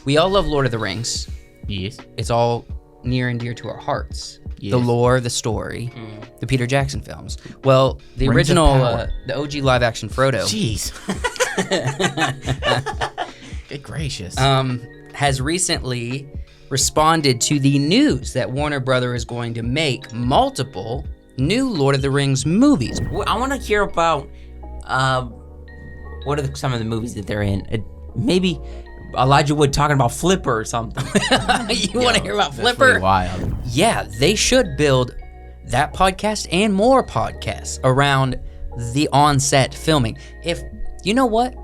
we all love Lord of the Rings. Yes. It's all near and dear to our hearts. Yes. The lore, the story, the Peter Jackson films. Well, the Rings of original, Power. the OG live-action Frodo. Jeez. Good gracious. Has recently responded to the news that Warner Brothers is going to make multiple new Lord of the Rings movies. I want to hear about what are some of the movies that they're in. Maybe Elijah Wood talking about Flipper or something. You want to hear about That's Flipper? pretty wild. Yeah, they should build that podcast and more podcasts around the on-set filming. If you know what,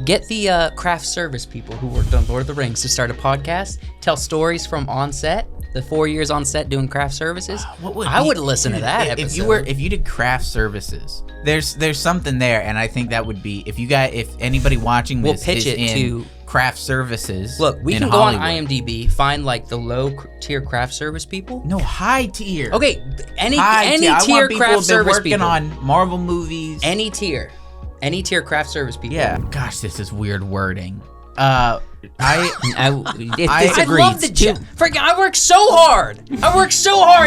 get the craft service people who worked on Lord of the Rings to start a podcast, tell stories from on-set, the 4 years on set doing craft services. I would listen to that episode. If you did craft services, there's something there, and I think that would be if anybody watching We'll this pitch is it in to craft services. Look, we in can Hollywood. go on IMDb, find like the low-tier craft service people. No, high tier. Okay, any I tier want people craft that service working people. on Marvel movies. Any tier craft service people. Yeah. Gosh, this is weird wording. I I disagree. love the job. Freaking, I work so hard.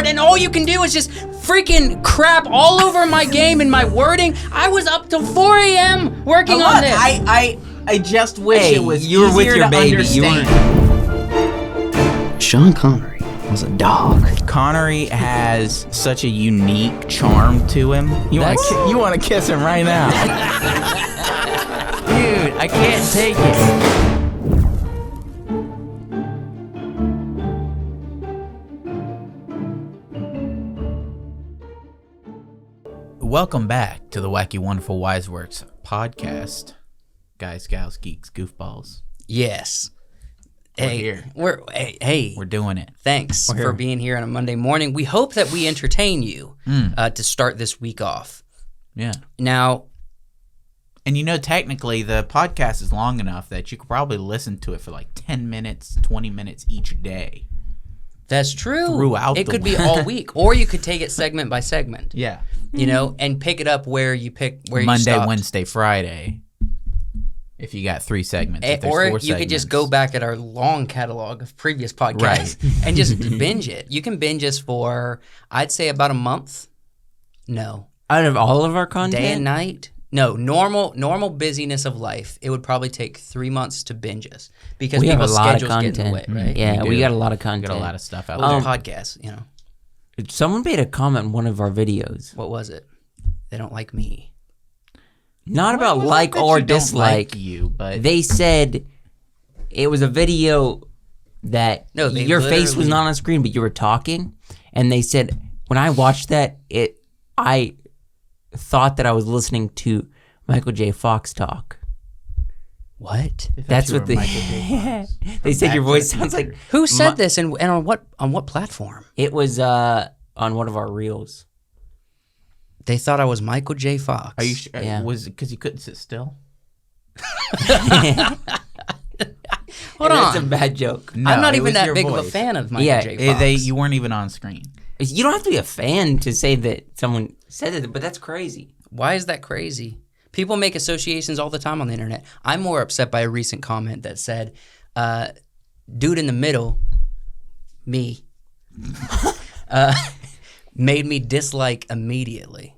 And all you can do is just freaking crap all over my game and my wording. I was up till 4 a.m. working on this. I just wish Hey, it was you were with easier your to baby. You understand. Sean Connery was a dog. Connery has such a unique charm to him. You want to kiss him right now. Dude, I can't take it. Welcome back to the Wacky Wonderful Wiseworks podcast. Guys, gals, geeks, goofballs. Yes. We're here. Hey. We're doing it. Thanks We're for here. being here on a Monday morning. We hope that we entertain you to start this week off. Yeah. Now, And technically, the podcast is long enough that you could probably listen to it for like 10 minutes, 20 minutes each day. that's true. Throughout it the could be week. all week, or you could take it segment by segment. Yeah. And pick it up where you Monday, stopped. Wednesday, Friday. If you got 3 segments. If there's Or 4 you could just segments. go back at our long catalog of previous podcasts Right. and just binge it. You can binge us for, I'd say, about a month. No. Out of all of our content? Day and night? No, normal busyness of life. It would probably take 3 months to binge us because We have a people's lot of schedules get in the way, content. right? Yeah, We we do. got a lot of We content. got a lot of stuff out Well, there. the podcasts, Someone made a comment in one of our videos. What was it? They don't like me. Not about Well, like not that or you don't dislike. like you, but They said it was a video that No, they your face was literally- not on screen, but you were talking. And they said, when I watched that, I thought that I was listening to Michael J. Fox talk. What? That's what they. they said your voice sounds like. Who said this and on what platform? It was on one of our reels. They thought I was Michael J. Fox. Are you sure? Yeah. Was it because you couldn't sit still? Hold That's a on. bad joke. No, I'm not it even was that your big of a voice. fan of Michael Yeah, J. Fox. You weren't even on screen. You don't have to be a fan to say that someone said it, but that's crazy. Why is that crazy? People make associations all the time on the internet. I'm more upset by a recent comment that said, dude in the middle, me, made me dislike immediately.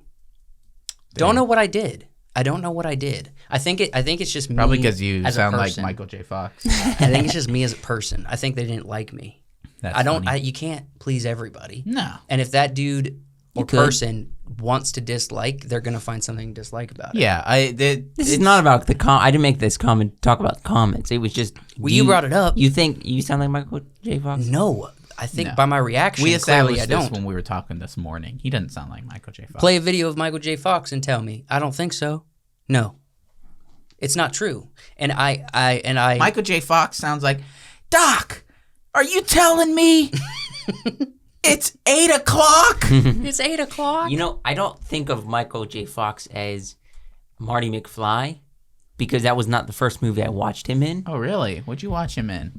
Don't know what I did. I don't know what I did. I think it's just me. Probably because you as a sound like person. Michael J. Fox. I think it's just me as a person. I think they didn't like me. That's funny. You can't please everybody. No. And if that dude or You could. person wants to dislike, they're gonna find something to dislike about it. Yeah, This is not about the I didn't make this comment talk about the comments. It was just Well, you brought it up. You think you sound like Michael J. Fox? No, I think No. by my reaction, we clearly established I this don't. when we were talking this morning. He doesn't sound like Michael J. Fox. Play a video of Michael J. Fox and tell me. I don't think so. No, it's not true. And I Michael J. Fox sounds like, Doc, are you telling me it's 8 o'clock? it's 8 o'clock. You know, I don't think of Michael J. Fox as Marty McFly because that was not the first movie I watched him in. Oh, really? What'd you watch him in?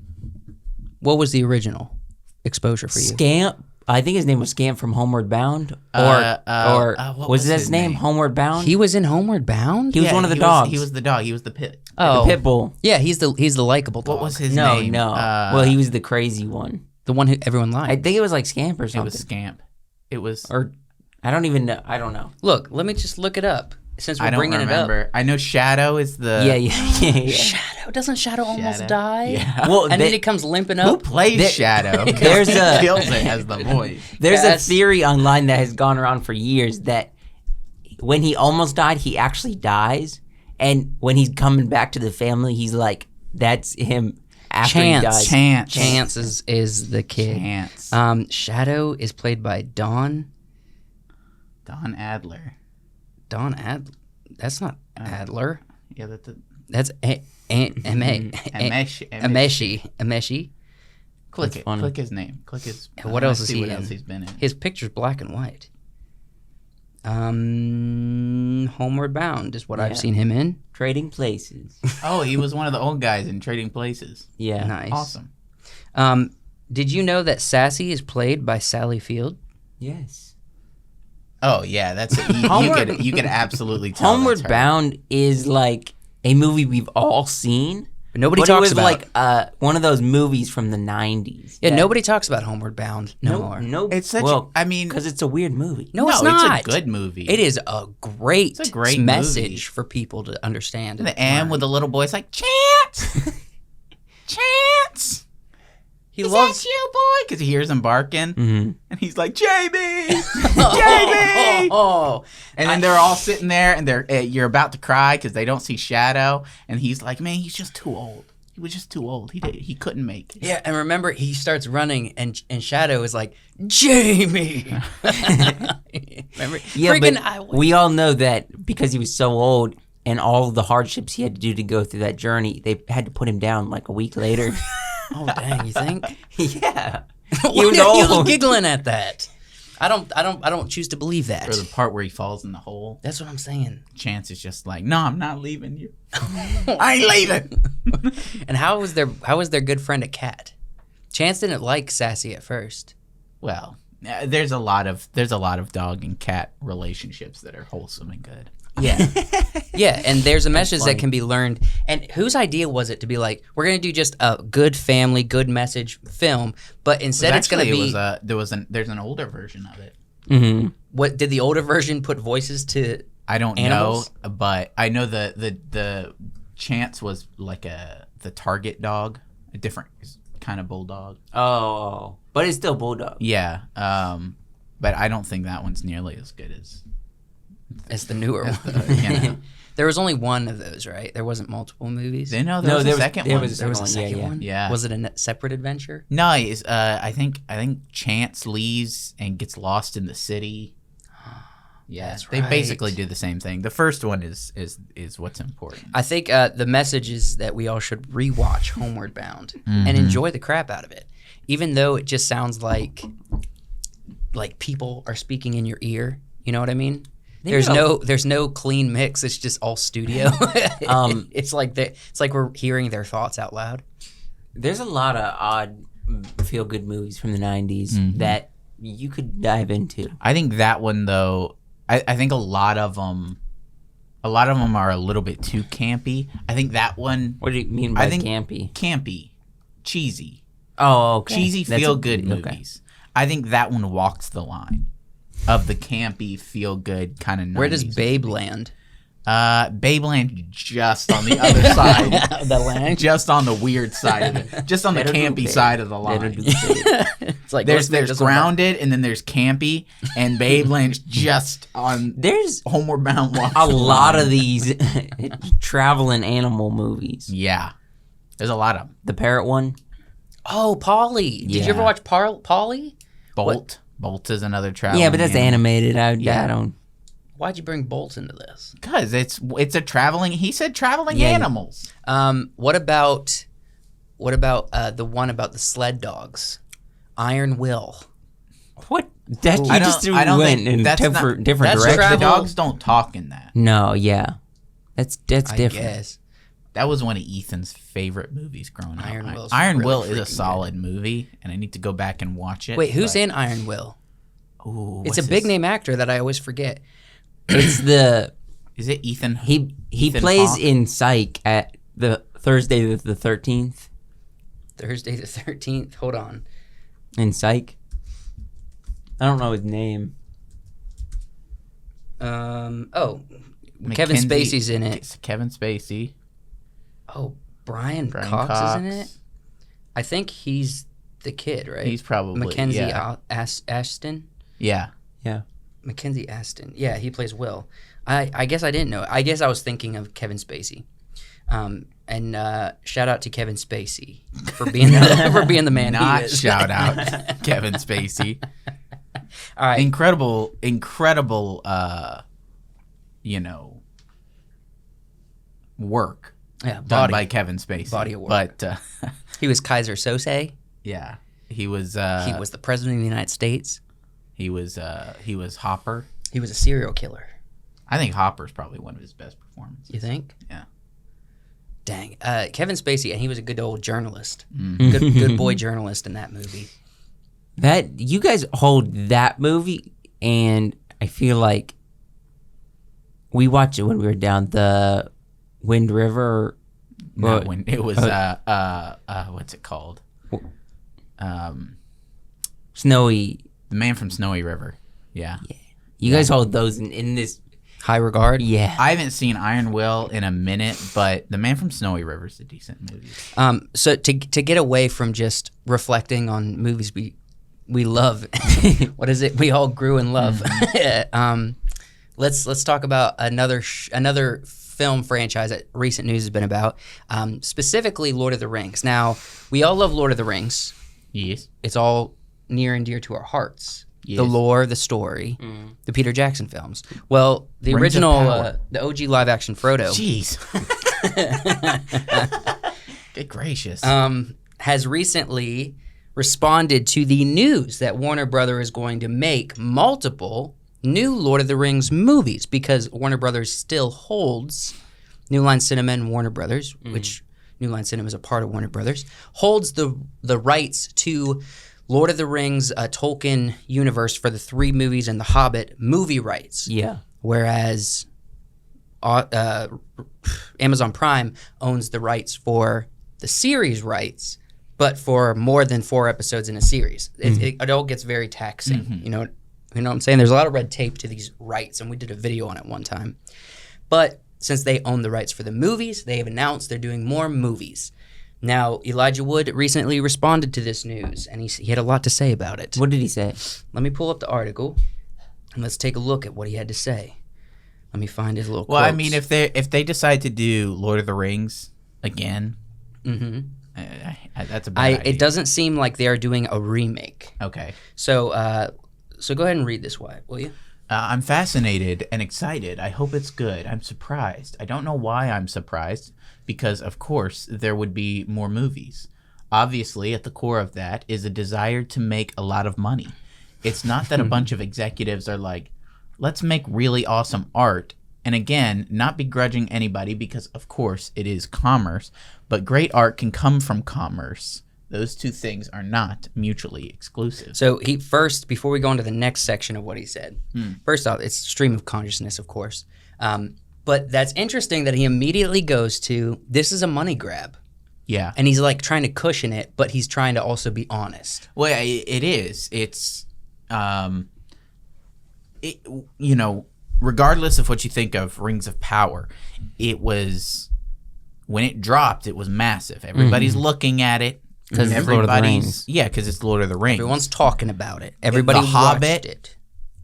What was the original exposure for you? Scamp. I think his name was Scamp from Homeward Bound, what was his name Homeward Bound? He was in Homeward Bound? He was one of the dogs. He was the dog. He was the pit. Oh. The pit bull. Yeah, he's the likable dog. What was his name? No. Well, he was the crazy one. The one who everyone liked. I think it was like Scamp or something. It was Scamp. It was... Or, I don't even know. I don't know. Look, let me just look it up. Since we're I don't bringing remember. it up. I know Shadow is the... Yeah. Shadow? Doesn't Shadow almost die? Yeah. Well, And then he comes limping up? Who plays Shadow? There's He a- kills it as the voice. There's Yes. a theory online that has gone around for years that when he almost died, he actually dies. And when he's coming back to the family, he's like, that's him after he dies. Chance is the kid. Chance. Shadow is played by Don Adler. That's not Adler. Yeah, that's it. That's Ameshi. Click it. funny. Click his name. Click his... What I else wanna is see he what in? else he's been in. His picture's black and white. Homeward Bound is what I've seen him in. Trading Places. Oh, he was one of the old guys in Trading Places. Yeah. Nice. Awesome. Did you know that Sassy is played by Sally Field? Yes. Oh, yeah, that's it. You could absolutely tell Homeward that's her. Bound is like a movie we've all seen. But nobody But talks it was about like one of those movies from the 90s. Yeah, nobody talks about Homeward Bound no more. No, It's such... well, I mean... because it's a weird movie. No, it's not. It's a good movie. It is a great, great message movie. for people to understand. The end with the little boy, it's like, Chance! Chance! He Is loves that you, boy? Because he hears him barking, and he's like, Jamie! Jamie! Oh, And then they're all sitting there, and you're about to cry because they don't see Shadow, and he's like, man, he's just too old. He was just too old. He couldn't make it. yeah. And remember, he starts running, and Shadow is like, Jamie. Remember? Yeah, Freaking but we all know that because he was so old and all the hardships he had to do to go through that journey, they had to put him down like a week later. Oh dang! You think? Yeah. Why was are you old. giggling at that? I don't choose to believe that. Or the part where he falls in the hole. That's what I'm saying. Chance is just like, no, I'm not leaving you. I ain't leaving. And how was their good friend a cat? Chance didn't like Sassy at first. Well, there's a lot of dog and cat relationships that are wholesome and good. Yeah. Yeah, and there's a message funny. that can be learned. And whose idea was it to be like, we're going to do just a good family, good message film, but instead it's going to be... There's an older version of it. Mm-hmm. What did the older version put voices to? I don't Animals? know, but I know the Chance was like the target dog, a different kind of bulldog. Oh, but it's still Bulldog. Yeah, but I don't think that one's nearly as good as... It's the newer one. you know. There was only one of those, right? There wasn't multiple movies. There was a second one. There was a second one. Yeah. Was it a separate adventure? No, I think Chance leaves and gets lost in the city. Yeah, That's they right. basically do the same thing. The first one is what's important. I think the message is that we all should rewatch Homeward Bound and enjoy the crap out of it, even though it just sounds like people are speaking in your ear. You know what I mean? There's no clean mix. It's just all studio. It's like we're hearing their thoughts out loud. There's a lot of odd feel-good movies from the 90s that you could dive into. I think that one though. I think a lot of them are a little bit too campy. I think that one. What do you mean by campy? Campy, cheesy, Oh, okay. cheesy That's feel-good okay. movies. I think that one walks the line of the campy, feel-good kind of. Where does Babe land? Babe land just on the other side. The land. Just on the weird side of it. Just on the Better do campy Babe. side of the Better line. do Babe. It's like There's Ghostbusters grounded and then there's campy, and Babe land's just on There's Homeward Bound. a lot of these traveling animal movies. Yeah, there's a lot of them. The parrot one. Oh, Polly. Did you Yeah. ever watch Polly? Bolt. Bolt is another travel. Yeah, but that's animated. I Yeah. don't. Why'd you bring Bolt into this? Because it's a traveling. He said traveling Yeah. animals. What about the one about the sled dogs? Iron Will. What? That you I just don't- I don't went think in that's different that's directions. travel- The dogs don't talk in that. No, yeah, that's I different. guess. That was one of Ethan's favorite movies growing up. Iron Will really is a freaking solid movie, and I need to go back and watch it. Wait, who's in Iron Will? Ooh, It's a big name actor that I always forget. It's the Is it Ethan? he Ethan plays Hawke? in Psych at the Thursday the 13th Thursday the 13th. Hold on. in Psych. I don't know his name. Kevin Mackenzie- Spacey's in it. It's Kevin Spacey. Oh, Brian Brian Cox is in it? I think he's the kid, right? He's probably Mackenzie yeah. Aston. Yeah. Yeah. Mackenzie Aston. Yeah, he plays Will. I guess I didn't know. I guess I was thinking of Kevin Spacey. And shout out to Kevin Spacey for being the man Not he is. shout out Kevin Spacey. All right. Incredible, work Yeah, done by Kevin Spacey. Body of work. But He was Kaiser Sose. yeah, he was He was the president of the United States. he was Hopper. He was a serial killer. I think Hopper's probably one of his best performances. You think? Yeah. Dang. Kevin Spacey, and he was a good old journalist. Mm. Good boy journalist in that movie. That you guys hold that movie, and I feel like we watched it when we were down the Wind River. Not when it was what's it called? Snowy. The Man from Snowy River. Yeah. You guys hold those in this. High regard. Yeah. I haven't seen Iron Will in a minute, but The Man from Snowy River is a decent movie. So to get away from just reflecting on movies we love, what is it? We all grew in love. Let's talk about another film franchise that recent news has been about, specifically Lord of the Rings. Now, we all love Lord of the Rings. Yes. It's all near and dear to our hearts. Yes. The lore, the story, the Peter Jackson films. Well, the Rings of original, Power. the OG live-action Frodo. Jeez. Good gracious. Has recently responded to the news that Warner Brothers is going to make multiple new Lord of the Rings movies because Warner Brothers still holds New Line Cinema and Warner Brothers, which New Line Cinema is a part of Warner Brothers, holds the rights to Lord of the Rings Tolkien universe for the 3 movies and The Hobbit movie rights. Yeah. Whereas Amazon Prime owns the rights for the series rights, but for more than 4 episodes in a series. It all gets very taxing. You know what I'm saying? There's a lot of red tape to these rights, and we did a video on it one time. But since they own the rights for the movies, they have announced they're doing more movies. Now, Elijah Wood recently responded to this news, and he had a lot to say about it. What did he say? Let me pull up the article, and let's take a look at what he had to say. Let me find his little well, I quotes. mean, if they decide to do Lord of the Rings again, that's a bad idea. It doesn't seem like they are doing a remake. Okay. So go ahead and read this, Wyatt, will you? I'm fascinated and excited. I hope it's good. I'm surprised. I don't know why I'm surprised, because, of course, there would be more movies. Obviously, at the core of that is a desire to make a lot of money. It's not that a bunch of executives are like, let's make really awesome art. And again, not begrudging anybody because, of course, it is commerce. But great art can come from commerce. Those two things are not mutually exclusive. So he first, before we go into the next section of what he said, first off, it's stream of consciousness, of course. But that's interesting that he immediately goes to, this is a money grab. Yeah. And he's like trying to cushion it, but he's trying to also be honest. Well, it is. It's, regardless of what you think of Rings of Power, it was, when it dropped, it was massive. Everybody's looking at it. Because it's Lord of the Rings. Yeah, because it's Lord of the Rings. Everyone's talking about it. Everybody The watched Hobbit, it.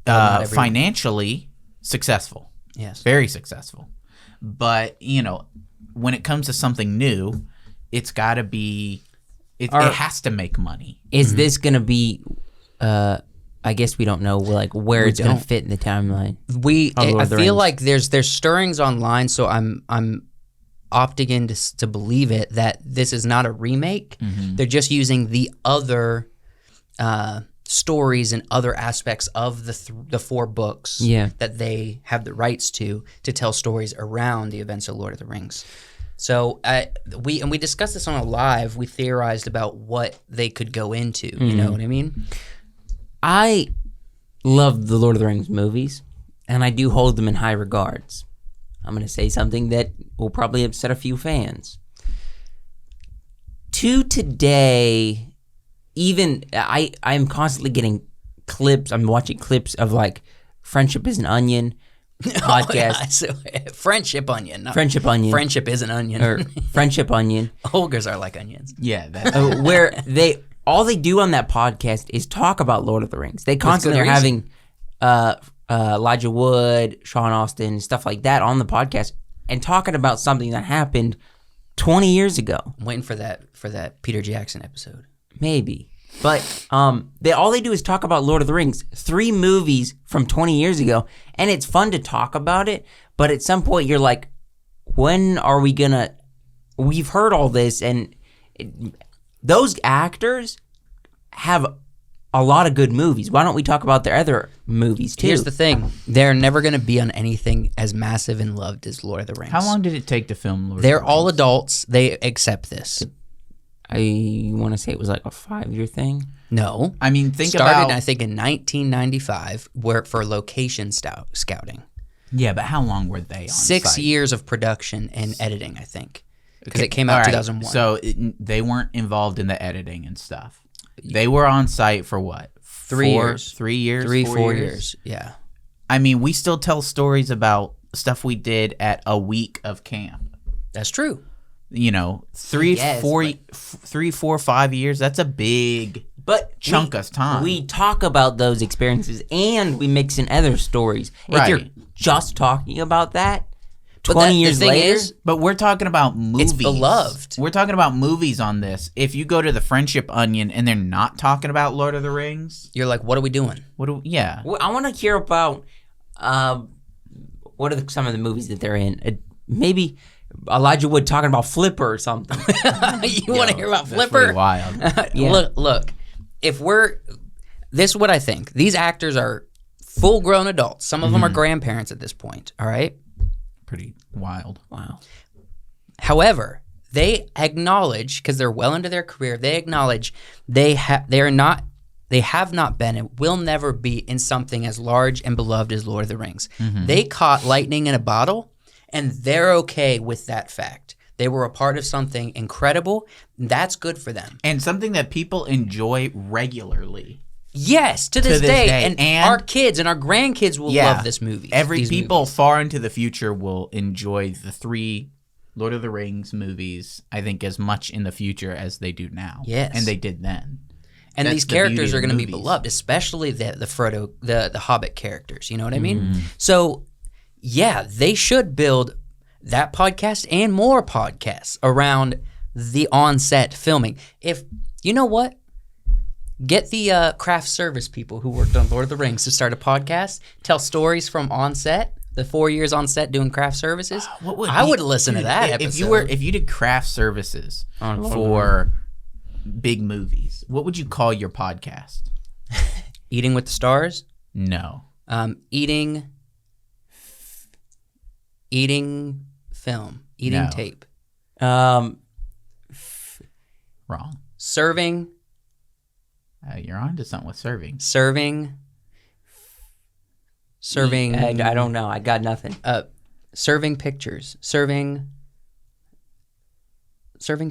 Not everyone. financially successful. Yes. Very successful. But, when it comes to something new, it's got to be, it has to make money. Is this going to be, I guess we don't know where it's going to fit in the timeline. I feel like there's stirrings online, so I'm opting in to believe it that this is not a remake. They're just using the other stories and other aspects of the 4 books that they have the rights to tell stories around the events of Lord of the Rings. So we discussed this on a live. We theorized about what they could go into. You know what I mean? I love the Lord of the Rings movies, and I do hold them in high regards. I'm going to say something that will probably upset a few fans. To today, even I'm constantly getting clips. I'm watching clips of like Friendship is an Onion podcast. Oh, yeah. So, friendship onion. Not Friendship Onion. Friendship is an onion. Or Friendship Onion. Ogres are like onions. Yeah, that's Where all they do on that podcast is talk about Lord of the Rings. They constantly are having Elijah Wood, Sean Austin, stuff like that on the podcast and talking about something that happened 20 years ago. I'm waiting for that Peter Jackson episode. Maybe. But all they do is talk about Lord of the Rings, 3 movies from 20 years ago, and it's fun to talk about it, but at some point you're like, when are we gonna... We've heard all this, and those actors have a lot of good movies. Why don't we talk about their other movies, too? Here's the thing. They're never going to be on anything as massive and loved as Lord of the Rings. How long did it take to film Lord of They're the Rings? all adults. They accept this. I want to say it was like a 5-year thing. No. I mean, think Started, about... I think, in 1995 for location scouting. Yeah, but how long were they on 6 site? years of production and editing, I think. Because Okay, it came out all in right, 2001. So they weren't involved in the editing and stuff. They were on site for what? 3 years. 3 years? 4 years. Yeah. I mean, we still tell stories about stuff we did at a week of camp. That's true. You know, 3, 4, 5 years. That's a big chunk of time. We talk about those experiences and we mix in other stories. Right. If you're just talking about that, But 20 the years thing later, is, But we're talking about movies. it's beloved. We're talking about movies on this. If you go to the Friendship Onion and they're not talking about Lord of the Rings, You're like, what are we doing? yeah. I want to hear about what are some of the movies that they're in. Maybe Elijah Wood talking about Flipper or something. You want to hear about That's Flipper? pretty wild. Yeah. Look. This is what I think. These actors are full-grown adults. Some of them are grandparents at this point. All right. Pretty wild. Wow. However, they acknowledge, because they're well into their career, they acknowledge they have not been and will never be in something as large and beloved as Lord of the Rings. They caught lightning in a bottle, and they're okay with that fact. They were a part of something incredible. That's good for them. And something that people enjoy regularly. Yes, to this day. And And- our kids and our grandkids will love this movie. People far into the future will enjoy the 3 Lord of the Rings movies, I think, as much in the future as they do now. Yes. And they did then. And That's these the beauty characters of are going to be movies. beloved, especially the Frodo, the Hobbit characters. You know what I mean? So, yeah, they should build that podcast and more podcasts around the on-set filming. If you know what, get the craft service people who worked on Lord of the Rings to start a podcast, tell stories from on-set. The 4 years on set doing craft services. I would listen to that episode. If you did craft services for big movies, what would you call your podcast? Eating with the Stars. No. Eating film. Eating No. tape. Wrong. Serving. You're on to something with serving. Serving. I don't know. I got nothing. Serving pictures. Serving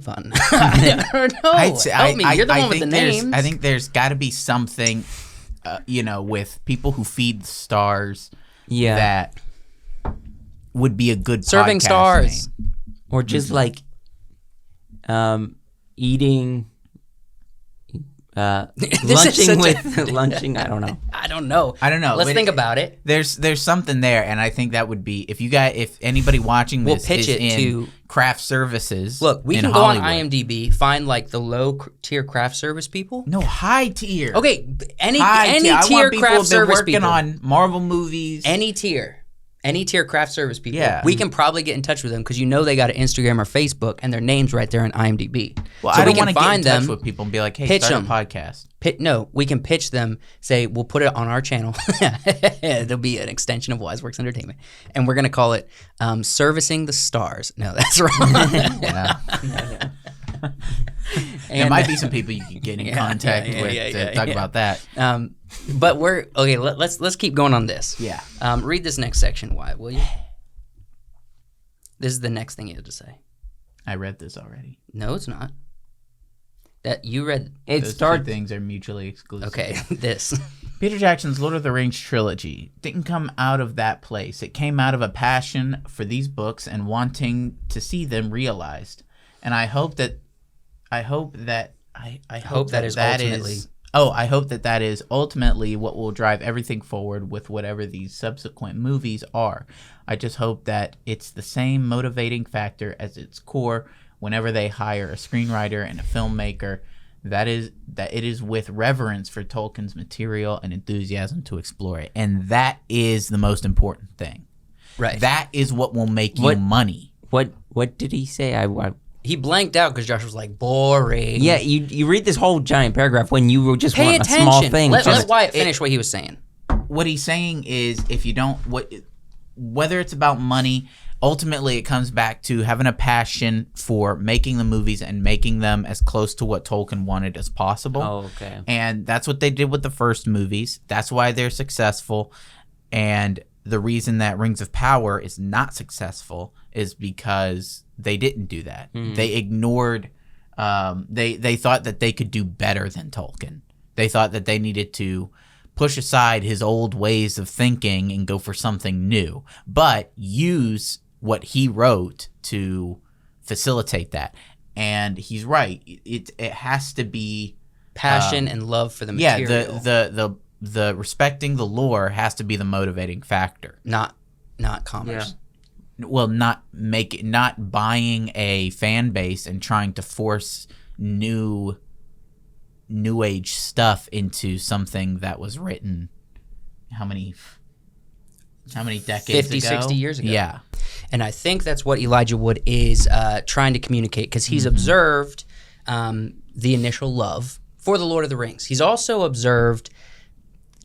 fun. I don't know. Help me. You're the one with the names. I think there's got to be something, with people who feed the stars. Yeah. That would be a good Serving podcast stars. name. Or just like eating lunching. I don't know. I don't know. Let's but think about it. There's something there, and I think that would be if anybody watching We'll this pitch is it in to- craft services. Look, we in can Hollywood. go on IMDb, find like the low tier craft service people. No, high tier. Okay, any High tier I want people craft who've been service working people. on Marvel movies. Any tier. Any tier craft service people, Yeah. we can probably get in touch with them because they got an Instagram or Facebook and their name's right there on IMDb. Well, so I we don't can want to get in find touch them, with people and be like, hey, pitch start a them. podcast. No, we can pitch them, say, we'll put it on our channel. There'll be an extension of Wiseworks Entertainment. And we're going to call it Servicing the Stars. No, that's wrong. Yeah. There might be some people you can get in contact with to talk about that. But we're okay. Let's keep going on this. Yeah. Read this next section, Wyatt, will you? This is the next thing you had to say. I read this already. No, it's not. That you read. Those two things are mutually exclusive. Okay, this. Peter Jackson's Lord of the Rings trilogy didn't come out of that place. It came out of a passion for these books and wanting to see them realized. And I hope that is ultimately what will drive everything forward with whatever these subsequent movies are. I just hope that it's the same motivating factor as its core whenever they hire a screenwriter and a filmmaker, that it is with reverence for Tolkien's material and enthusiasm to explore it. And that is the most important thing. Right. That is what will make you money. What did he say? He blanked out because Josh was like, boring. Yeah, you read this whole giant paragraph when you just Pay want attention. a small thing. Let Wyatt finish what he was saying. What he's saying is, if you don't, whether it's about money, ultimately it comes back to having a passion for making the movies and making them as close to what Tolkien wanted as possible. Oh, okay. And that's what they did with the first movies. That's why they're successful. And the reason that Rings of Power is not successful is because they didn't do that. Mm-hmm. They ignored. They thought that they could do better than Tolkien. They thought that they needed to push aside his old ways of thinking and go for something new, but use what he wrote to facilitate that. And he's right. It has to be passion and love for the material. Yeah, the respecting the lore has to be the motivating factor. Not commerce. Yeah. Well, not buying a fan base and trying to force new age stuff into something that was written how many decades 50, ago? 60 years ago. Yeah. And I think that's what Elijah Wood is trying to communicate, because he's observed the initial love for the Lord of the Rings. He's also observed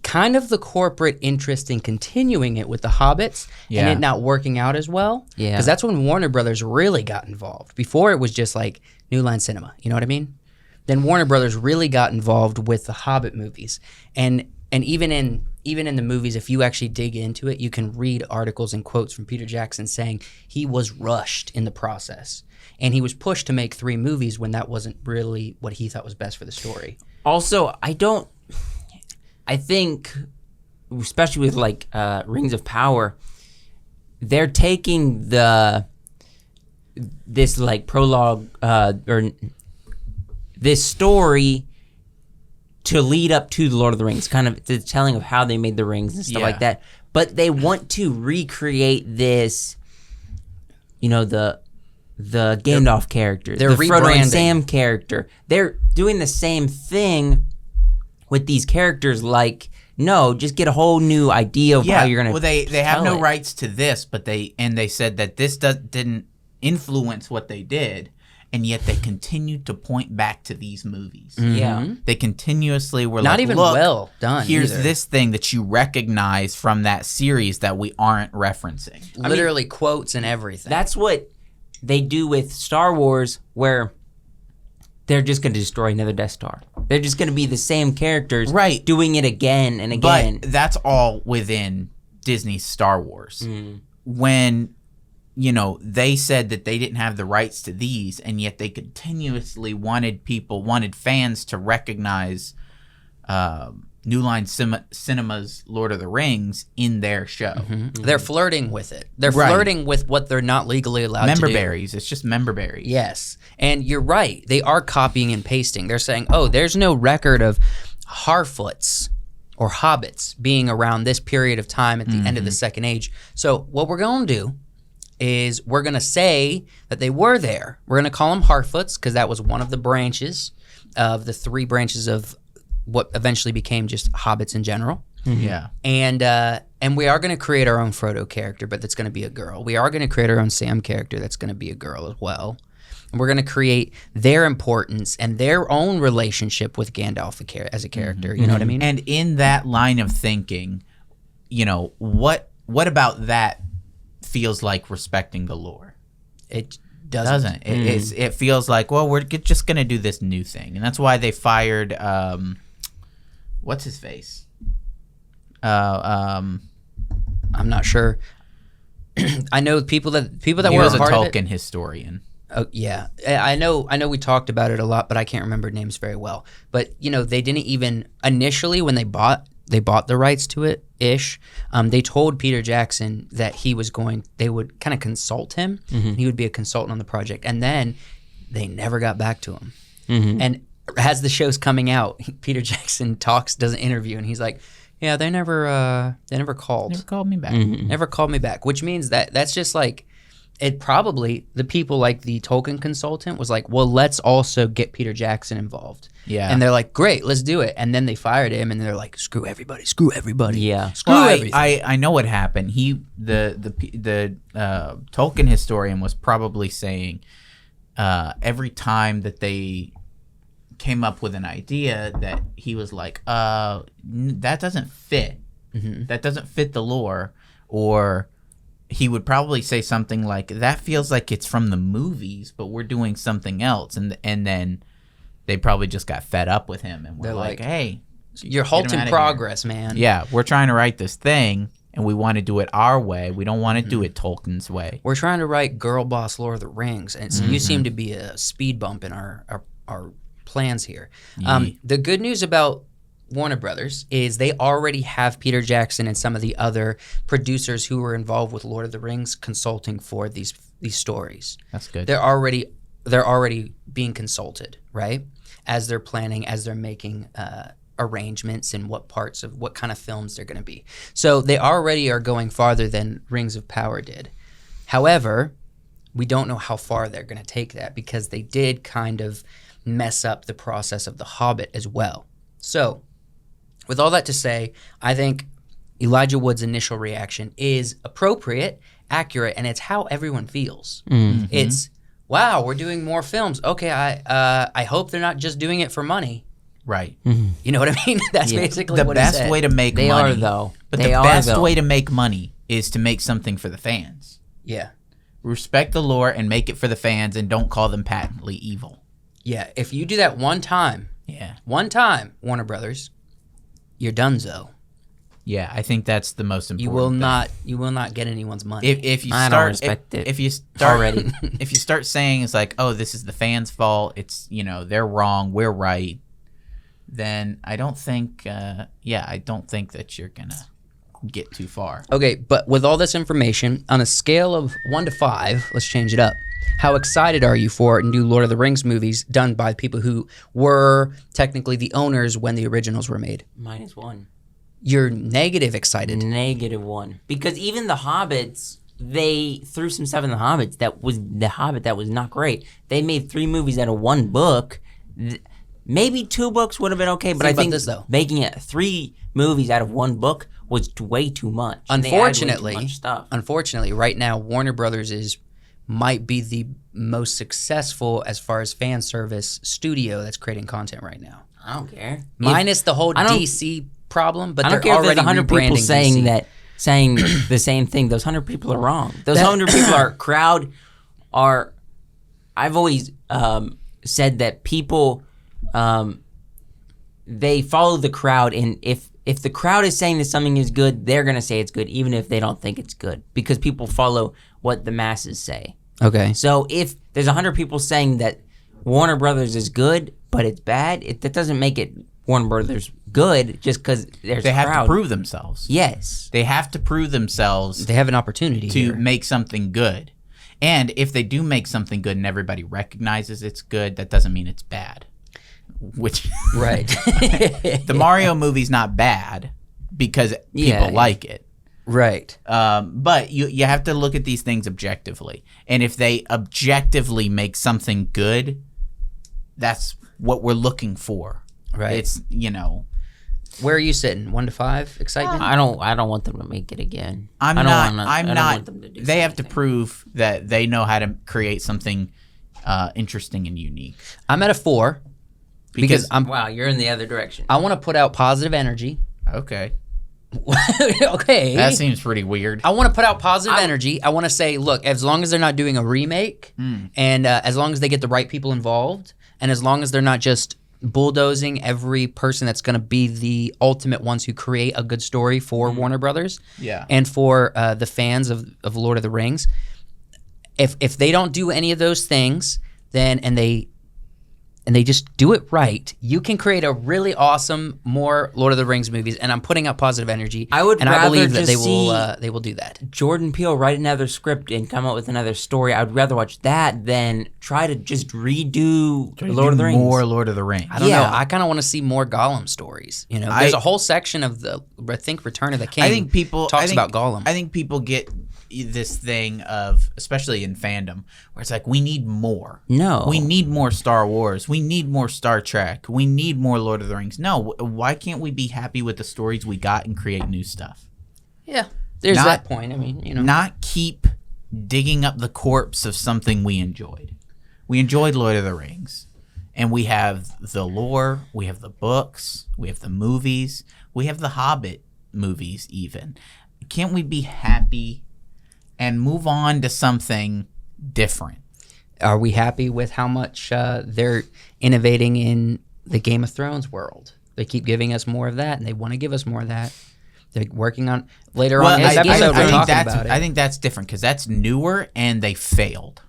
kind of the corporate interest in continuing it with the Hobbits and it not working out as well. Yeah. Because that's when Warner Brothers really got involved. Before it was just like New Line Cinema. You know what I mean? Then Warner Brothers really got involved with the Hobbit movies. And even in the movies, if you actually dig into it, you can read articles and quotes from Peter Jackson saying he was rushed in the process. And he was pushed to make 3 movies when that wasn't really what he thought was best for the story. Also, I think, especially with like Rings of Power, they're taking this like prologue or this story to lead up to the Lord of the Rings, kind of the telling of how they made the rings and stuff like that. But they want to recreate this, the Gandalf character, the Frodo and Sam character. They're doing the same thing with these characters, like, no, just get a whole new idea of how you're going to they have no rights to this, but they said that this didn't influence what they did, and yet they continued to point back to these movies. Mm-hmm. Yeah. They continuously were not even well done. Here's either. this thing that you recognize from that series that we aren't referencing. Literally quotes and everything. That's what they do with Star Wars, where they're just going to destroy another Death Star. They're just going to be the same characters, doing it again and again. But that's all within Disney's Star Wars. Mm. When, they said that they didn't have the rights to these, and yet they continuously wanted fans to recognize New Line Cinema's Lord of the Rings in their show. Mm-hmm. Mm-hmm. They're flirting with it. They're flirting with what they're not legally allowed to do. Member berries. It's just member berries. Yes. And you're right. They are copying and pasting. They're saying, there's no record of Harfoots or Hobbits being around this period of time at the end of the Second Age. So what we're going to do is we're going to say that they were there. We're going to call them Harfoots because that was one of the branches of the 3 branches of what eventually became just Hobbits in general. Yeah. And we are going to create our own Frodo character, but that's going to be a girl. We are going to create our own Sam character that's going to be a girl as well. And we're going to create their importance and their own relationship with Gandalf as a character. You know what I mean? And in that line of thinking, what about that feels like respecting the lore? It doesn't. It feels like, well, we're just going to do this new thing. And that's why they fired, what's his face? I'm not sure. I know people that he were was a part of Tolkien it. historian. Oh yeah, I know. We talked about it a lot, but I can't remember names very well. But they didn't even initially when they bought the rights to it ish. They told Peter Jackson that they would kind of consult him. And he would be a consultant on the project, and then they never got back to him. And as the show's coming out, Peter Jackson does an interview, and he's like, "Yeah, they never called. Never called me back. Never called me back." Which means that's just like. It probably, the people like the Tolkien consultant was like, well, let's also get Peter Jackson involved. Yeah. And they're like, great, let's do it. And then they fired him and they're like, screw everybody. Yeah. Screw everything. I know what happened. The Tolkien historian was probably saying every time that they came up with an idea that he was like, that doesn't fit. That doesn't fit the lore. Or he would probably say something like, that feels like it's from the movies, but we're doing something else. And then they probably just got fed up with him and were like, hey, you're halting progress, man. Yeah, we're trying to write this thing and we want to do it our way. We don't want to do it Tolkien's way. We're trying to write Girl Boss Lord of the Rings. And so you seem to be a speed bump in our plans here. The good news about Warner Brothers is they already have Peter Jackson and some of the other producers who were involved with Lord of the Rings consulting for these stories. That's good. They're already being consulted, right? As they're planning, as they're making arrangements and what kind of films they're going to be. So they already are going farther than Rings of Power did. However, we don't know how far they're going to take that because they did kind of mess up the process of The Hobbit as well. So with all that to say, I think Elijah Wood's initial reaction is appropriate, accurate, and it's how everyone feels. It's, wow, we're doing more films. Okay, I hope they're not just doing it for money. Right. You know what I mean? That's basically what he said. The best way to make money. They are, though. But the best way to make money is to make something for the fans. Yeah. Respect the lore and make it for the fans and don't call them patently evil. Yeah, if you do that one time, Warner Brothers, you're donezo. Yeah, I think that's the most important. You will not get anyone's money. If you I start, don't respect it. If you start already, if you start saying it's like, oh, this is the fans' fault. It's they're wrong, we're right. Then I don't think that you're gonna get too far. Okay, but with all this information, on a scale of 1 to 5, let's change it up. How excited are you for new Lord of the Rings movies done by people who were technically the owners when the originals were made? -1. You're negative excited. -1. Because even the Hobbits, they threw some stuff in the Hobbits that was not great. They made 3 movies out of 1 book. Maybe 2 books would have been okay, but I think this, though. Making it 3 movies out of 1 book was way too much. Unfortunately, right now Warner Brothers might be the most successful as far as fan service studio that's creating content right now. I don't care. Minus the whole DC problem, but I don't they're care already if there's 100 people rebranding saying the same thing. Those 100 people are wrong. Those 100 people are. I've always said that people they follow the crowd, and if the crowd is saying that something is good, they're gonna say it's good, even if they don't think it's good, because people follow what the masses say. Okay. So if there's 100 people saying that Warner Brothers is good, but it's bad, that doesn't make it Warner Brothers good just because there's They a have crowd. to prove themselves. Yes. They have to prove themselves They have an opportunity to here. make something good. And if they do make something good and everybody recognizes it's good, that doesn't mean it's bad. Which Right. the Mario movie's not bad because people like it. Right. But you have to look at these things objectively. And if they objectively make something good, that's what we're looking for. Right. It's, Where are you sitting? 1 to 5 excitement? I don't want them to make it again. I'm I don't not. wanna- I'm I don't not. want them to do They have to something. prove that they know how to create something interesting and unique. I'm at a 4 because Wow, you're in the other direction. I want to put out positive energy. Okay, Okay. that seems pretty weird. I want to put out positive energy. I want to say, look, as long as they're not doing a remake, and as long as they get the right people involved, and as long as they're not just bulldozing every person that's going to be the ultimate ones who create a good story for Warner Brothers, Yeah. and for the fans of Lord of the Rings, if they don't do any of those things, then and they just do it right, you can create a really awesome more Lord of the Rings movies. And I'm putting out positive energy. I would and I believe rather that just they will do that. Jordan Peele write another script and come up with another story. I would rather watch that than try to just redo Lord of the Rings. More Lord of the Rings. I don't know. Yeah. I kind of want to see more Gollum stories. You know, there's a whole section of I think Return of the King. I think people talks about Gollum. I think people get this thing of, especially in fandom, where it's like, we need more. No. We need more Star Wars. We need more Star Trek. We need more Lord of the Rings. No, why can't we be happy with the stories we got and create new stuff? Yeah, there's Not- that point. I mean, you know, Not keep digging up the corpse of something we enjoyed. We enjoyed Lord of the Rings. And we have the lore, we have the books, we have the movies, we have the Hobbit movies even. Can't we be happy and move on to something different? are we happy with how much they're innovating in the Game of Thrones world? They keep giving us more of that, and they want to give us more of that. They're working on later on in this episode. We're talking about it. I think that's different because that's newer and they failed.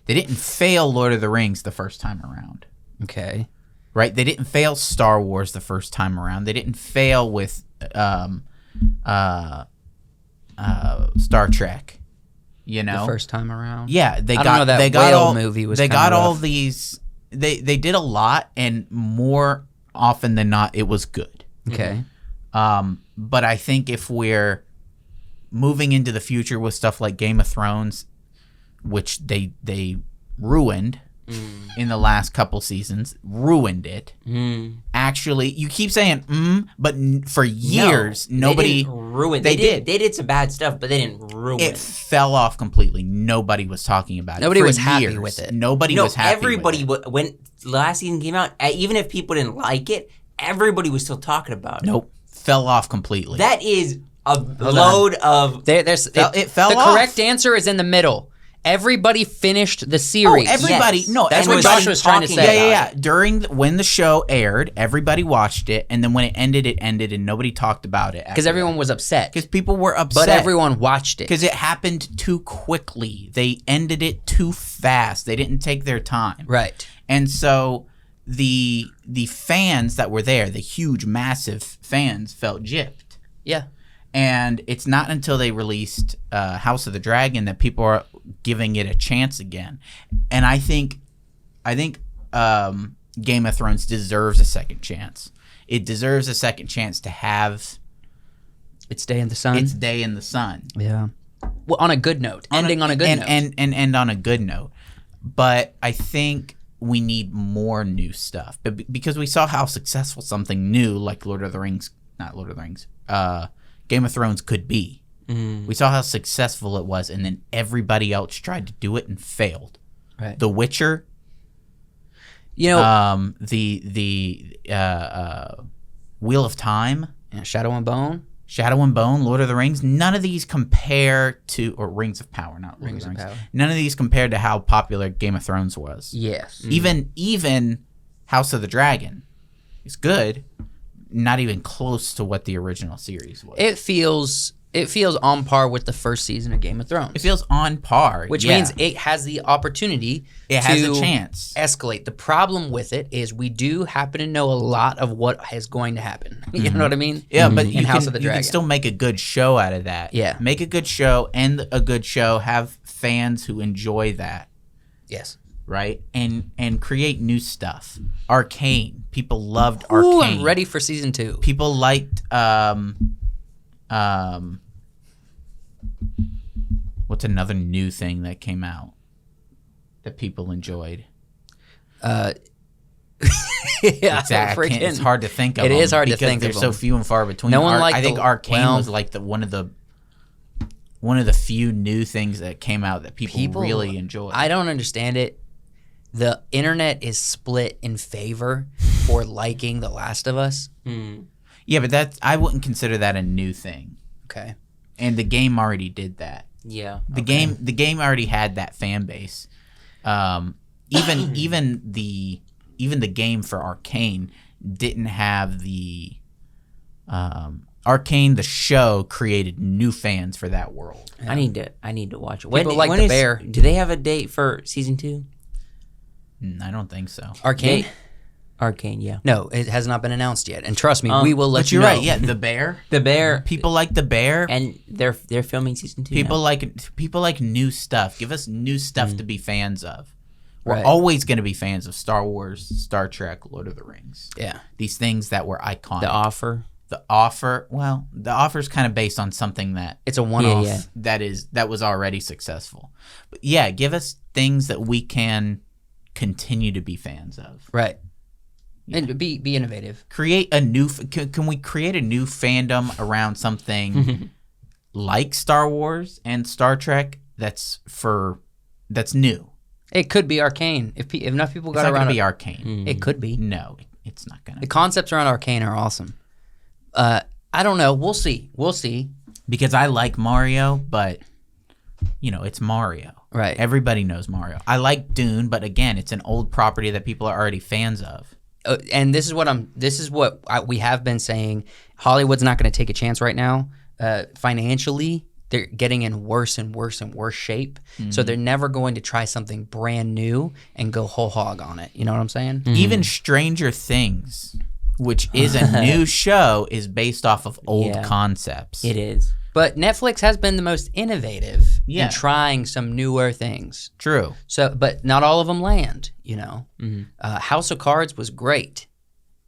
They didn't fail Lord of the Rings the first time around. Okay. Right? They didn't fail Star Wars the first time around. They didn't fail with Star Trek. You know, The first time around. yeah, they I got don't know, that they got whale all movie was they kinda got all rough. these. They did a lot, and more often than not, it was good. Okay. But I think if we're moving into the future with stuff like Game of Thrones, which they ruined in the last couple seasons, ruined it. Actually, you keep saying but for years nobody They didn't ruin. They did. They did some bad stuff, but they didn't ruin It fell off completely. Nobody was talking about it. Nobody For was happy years, with it. Nobody No, was happy. everybody with it. when last season came out, even if people didn't like it, everybody was still talking about it. Nope, fell off completely. That is a load of. It fell the off. correct answer is in the middle. Everybody finished the series. Everybody, Yes. no, That's what everybody Josh was trying to talking say. Yeah. During when the show aired, everybody watched it, and then when it ended, and nobody talked about it Because everyone was upset. because people were upset. But everyone watched it. because it happened too quickly. They ended it too fast. They didn't take their time. Right. And so the fans that were there, the huge, massive fans, felt gypped. Yeah. And it's not until they released House of the Dragon that people are giving it a chance again. And I think Game of Thrones deserves a second chance. It deserves a second chance to have Its day in the sun. its day in the sun. Yeah. Well, on a good note. Ending on a good note. And end on a good note. But I think we need more new stuff. But because we saw how successful something new like Game of Thrones could be. We saw how successful it was, and then everybody else tried to do it and failed. Right. The Witcher, You know, the Wheel of Time, Shadow and Bone. Shadow and Bone, Lord of the Rings, none of these compare to, or Rings of Power, not Lord Rings of of the Rings. Power. None of these compared to how popular Game of Thrones was. Yes. Even House of the Dragon is good, not even close to what the original series was. It feels on par with the first season of Game of Thrones. It feels on par, which yeah. means it has the opportunity It has a chance. escalate. The problem with it is we do happen to know a lot of what is going to happen. You know what I mean? Yeah, but in you House can, of the you Dragon. can still make a good show out of that. Yeah. Make a good show, end a good show, have fans who enjoy that, Yes. right? And create new stuff. Arcane. People loved Ooh, Arcane. I'm ready for season 2. People liked what's another new thing that came out that people enjoyed? Yeah, Exactly. It's hard to think of. It is hard to because think they're of so them. few and far between. No one liked I think the- Arcane well- was like one of the few new things that came out that people really enjoyed. I don't understand it. The internet is split in favor for liking The Last of Us. Yeah, but I wouldn't consider that a new thing. Okay. And the game already did that. Yeah. The game already had that fan base. Even the game for Arcane didn't have the Arcane. The show created new fans for that world. I need to watch it. People like The Bear. Do they have a date for season 2? I don't think so. Arcane? Arcane, yeah. No, it has not been announced yet. And trust me, we will let But you you're know. right. Yeah, The Bear. The Bear, People like The Bear. and they're filming season 2. People now. like new stuff. Give us new stuff to be fans of. We're Right. always going to be fans of Star Wars, Star Trek, Lord of the Rings. Yeah. These things that were iconic. The Offer. The Offer. Well, The Offer's kind of based on something that It's a one-off. Yeah. that was already successful. But yeah, give us things that we can continue to be fans of. Right. And be innovative. Create a new. Can we create a new fandom around something like Star Wars and Star Trek? That's new. It could be Arcane. If enough people It's got not around going to be it. Arcane. It could be. No, it's not going The to. concepts around Arcane are awesome. I don't know. We'll see. Because I like Mario, but it's Mario. Right. Everybody knows Mario. I like Dune, but again, it's an old property that people are already fans of. And this is what we have been saying. Hollywood's not going to take a chance right now. Financially, they're getting in worse and worse and worse shape. So they're never going to try something brand new and go whole hog on it. You know what I'm saying? Even Stranger Things, which is a new show, is based off of old Yeah. concepts. It is. But Netflix has been the most innovative Yeah. in trying some newer things. True. So, but not all of them land. House of Cards was great,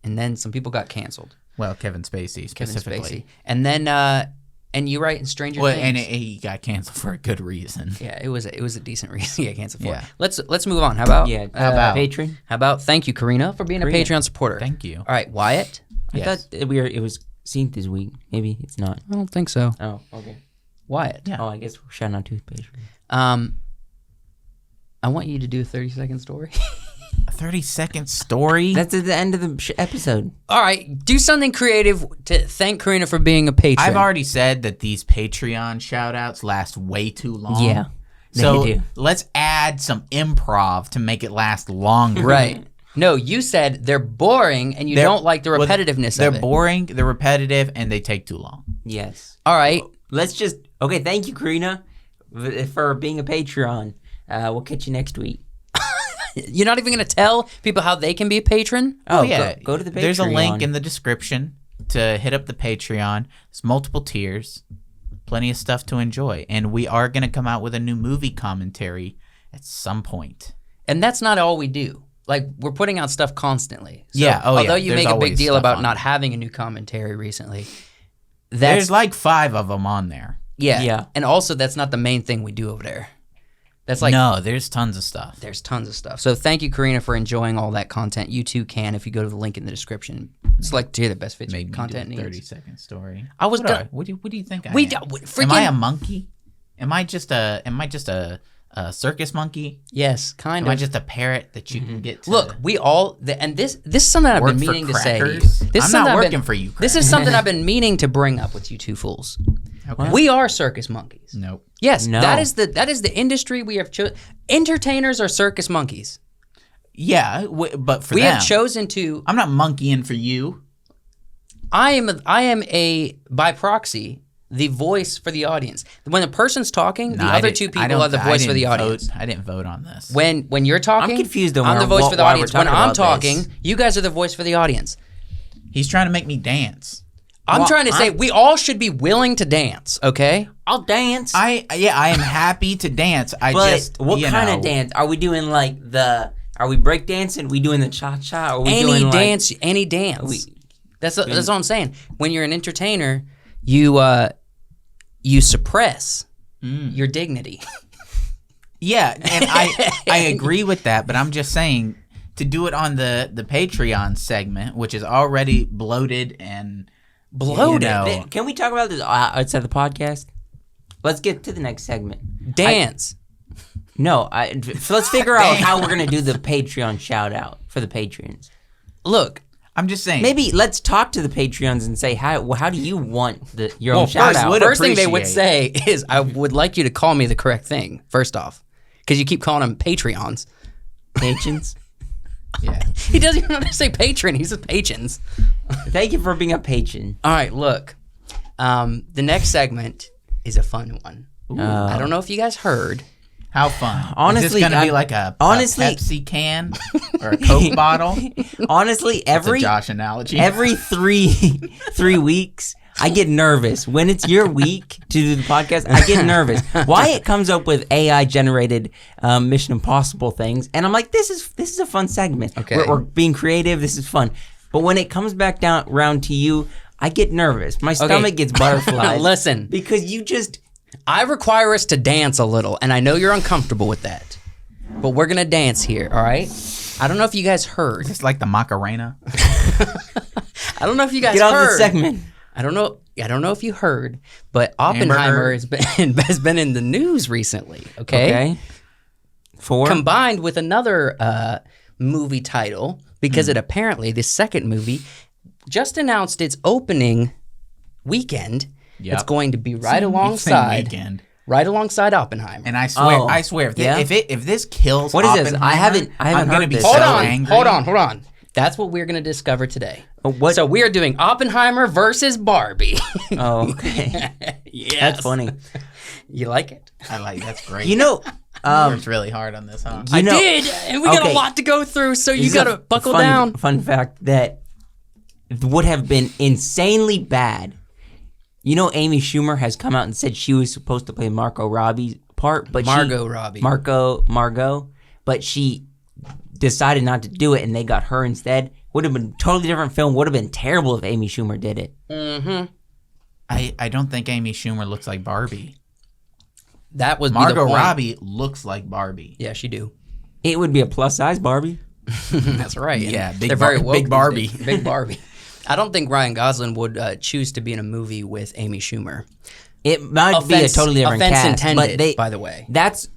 and then some people got canceled. Well, Kevin Spacey specifically. Kevin Spacey, and then and you're right in Stranger Well, Things. and he got canceled for a good reason. Yeah, it was a decent reason to get canceled for. Yeah. Let's move on. How about How about? Patreon? How about thank you, Karina, for being a Patreon supporter. Thank you. All right, Wyatt. I thought it was seen this week. Maybe it's not. I don't think so. Oh, okay. Wyatt. Yeah. Oh, I guess we're shouting out to Patreon. I want you to do a 30-second story. A 30-second story? That's at the end of the episode. All right, do something creative to thank Karina for being a patron. I've already said that these Patreon shout-outs last way too long. Yeah, So they do. let's add some improv to make it last longer. Right. No, you said they're boring and you They're- don't like the well, repetitiveness They're of it. boring, they're repetitive, and they take too long. Yes. All right. Let's just thank you, Karina, for being a Patreon. We'll catch you next week. You're not even going to tell people how they can be a patron? Oh, yeah. Go to the Patreon. There's a link in the description to hit up the Patreon. There's multiple tiers, plenty of stuff to enjoy. And we are going to come out with a new movie commentary at some point. And that's not all we do. Like, we're putting out stuff constantly. So, Yeah, oh, yeah, although you there's make a big always deal stuff about on not there. having a new commentary recently, There's like 5 of them on there. Yeah. And also, that's not the main thing we do over there. That's like, No, there's tons of stuff. there's tons of stuff. So thank you, Karina, for enjoying all that content. You too can if you go to the link in the description. Select tier that best fits Made your me content do a needs. 30-second story. I was What gonna- do you think I We am? do- freaking- Am I a monkey? Am I just a circus monkey? Yes, kind Am I of. just a parrot that you can get to Look, we all, and this is something I've work been for meaning to say. crackers? This is I'm something not I've working been- for you, This is something I've been meaning to bring up with you two fools. Okay. We are circus monkeys. Nope. Yes, No. that is the industry we have chosen. Entertainers are circus monkeys. Yeah, but for We them, have chosen to. I'm not monkeying for you. I am a by proxy the voice for the audience. When a person's talking, the other two people are the voice for the audience. I didn't vote on this. When you're talking, I'm confused though I'm the on voice for the why we're audience. When talking I'm about talking, this. you guys are the voice for the audience. He's trying to make me dance. I'm Well, trying to say we all should be willing to dance, okay? I'll dance. I am happy to dance. but what kind of dance? Are we doing are we break dancing? We doing the cha-cha? Are we Any doing dance, any dance. That's what I'm saying. When you're an entertainer, you suppress your dignity. Yeah, and I agree with that, but I'm just saying to do it on the Patreon segment, which is already bloated and Bloated. Can we talk about this outside the podcast? Let's get to the next segment. Dance. So let's figure out how we're gonna do the Patreon shout out for the Patreons. Look, I'm just saying. Maybe let's talk to the Patreons and say how do you want your own shout out? First thing they would say is, I would like you to call me the correct thing, first off. Because you keep calling them Patreons. Patrons? Yeah. He doesn't even want to say patron, he says patrons. Thank you for being a patron. All right, look. The next segment is a fun one. I don't know if you guys heard. How fun. Honestly, is this going to be like a Pepsi can or a Coke bottle? Honestly, That's a Josh analogy. Every three weeks, I get nervous. When it's your week to do the podcast, I get nervous. Wyatt comes up with AI-generated Mission Impossible things, and I'm like, this is a fun segment. Okay. We're being creative. This is fun. But when it comes back down around to you, I get nervous. My stomach gets butterflies. Listen. Because you just... I require us to dance a little, and I know you're uncomfortable with that. But we're going to dance here, all right? I don't know if you guys heard. It's like the Macarena. I don't know if you guys Get heard. off the segment. I don't know if you heard, but Oppenheimer has been in the news recently, okay? Combined with another movie title, because it apparently, the second movie, just announced its opening weekend. Yep. It's going to be right alongside Oppenheimer. And I swear, if this kills What is Oppenheimer, this? I haven't I'm heard gonna be this. so angry. Hold on. That's what we're going to discover today. What? So we are doing Oppenheimer versus Barbie. Oh, okay. Yes. That's funny. You like it? That's great. You know, worked really hard on this, huh? I did, and we got a lot to go through, so you got to buckle down. Fun fact that would have been insanely bad. You know, Amy Schumer has come out and said she was supposed to play Margot Robbie's part, but Margot, but she decided not to do it, and they got her instead. Would have been a totally different film. Would have been terrible if Amy Schumer did it. Mm-hmm. I don't think Amy Schumer looks like Barbie. That was Margot Robbie looks like Barbie. Yeah, she do. It would be a plus size Barbie. That's right. Yeah, they're very woke. Big Barbie. Big Barbie. I don't think Ryan Gosling would choose to be in a movie with Amy Schumer. It might be a totally different cast, intended, but by the way.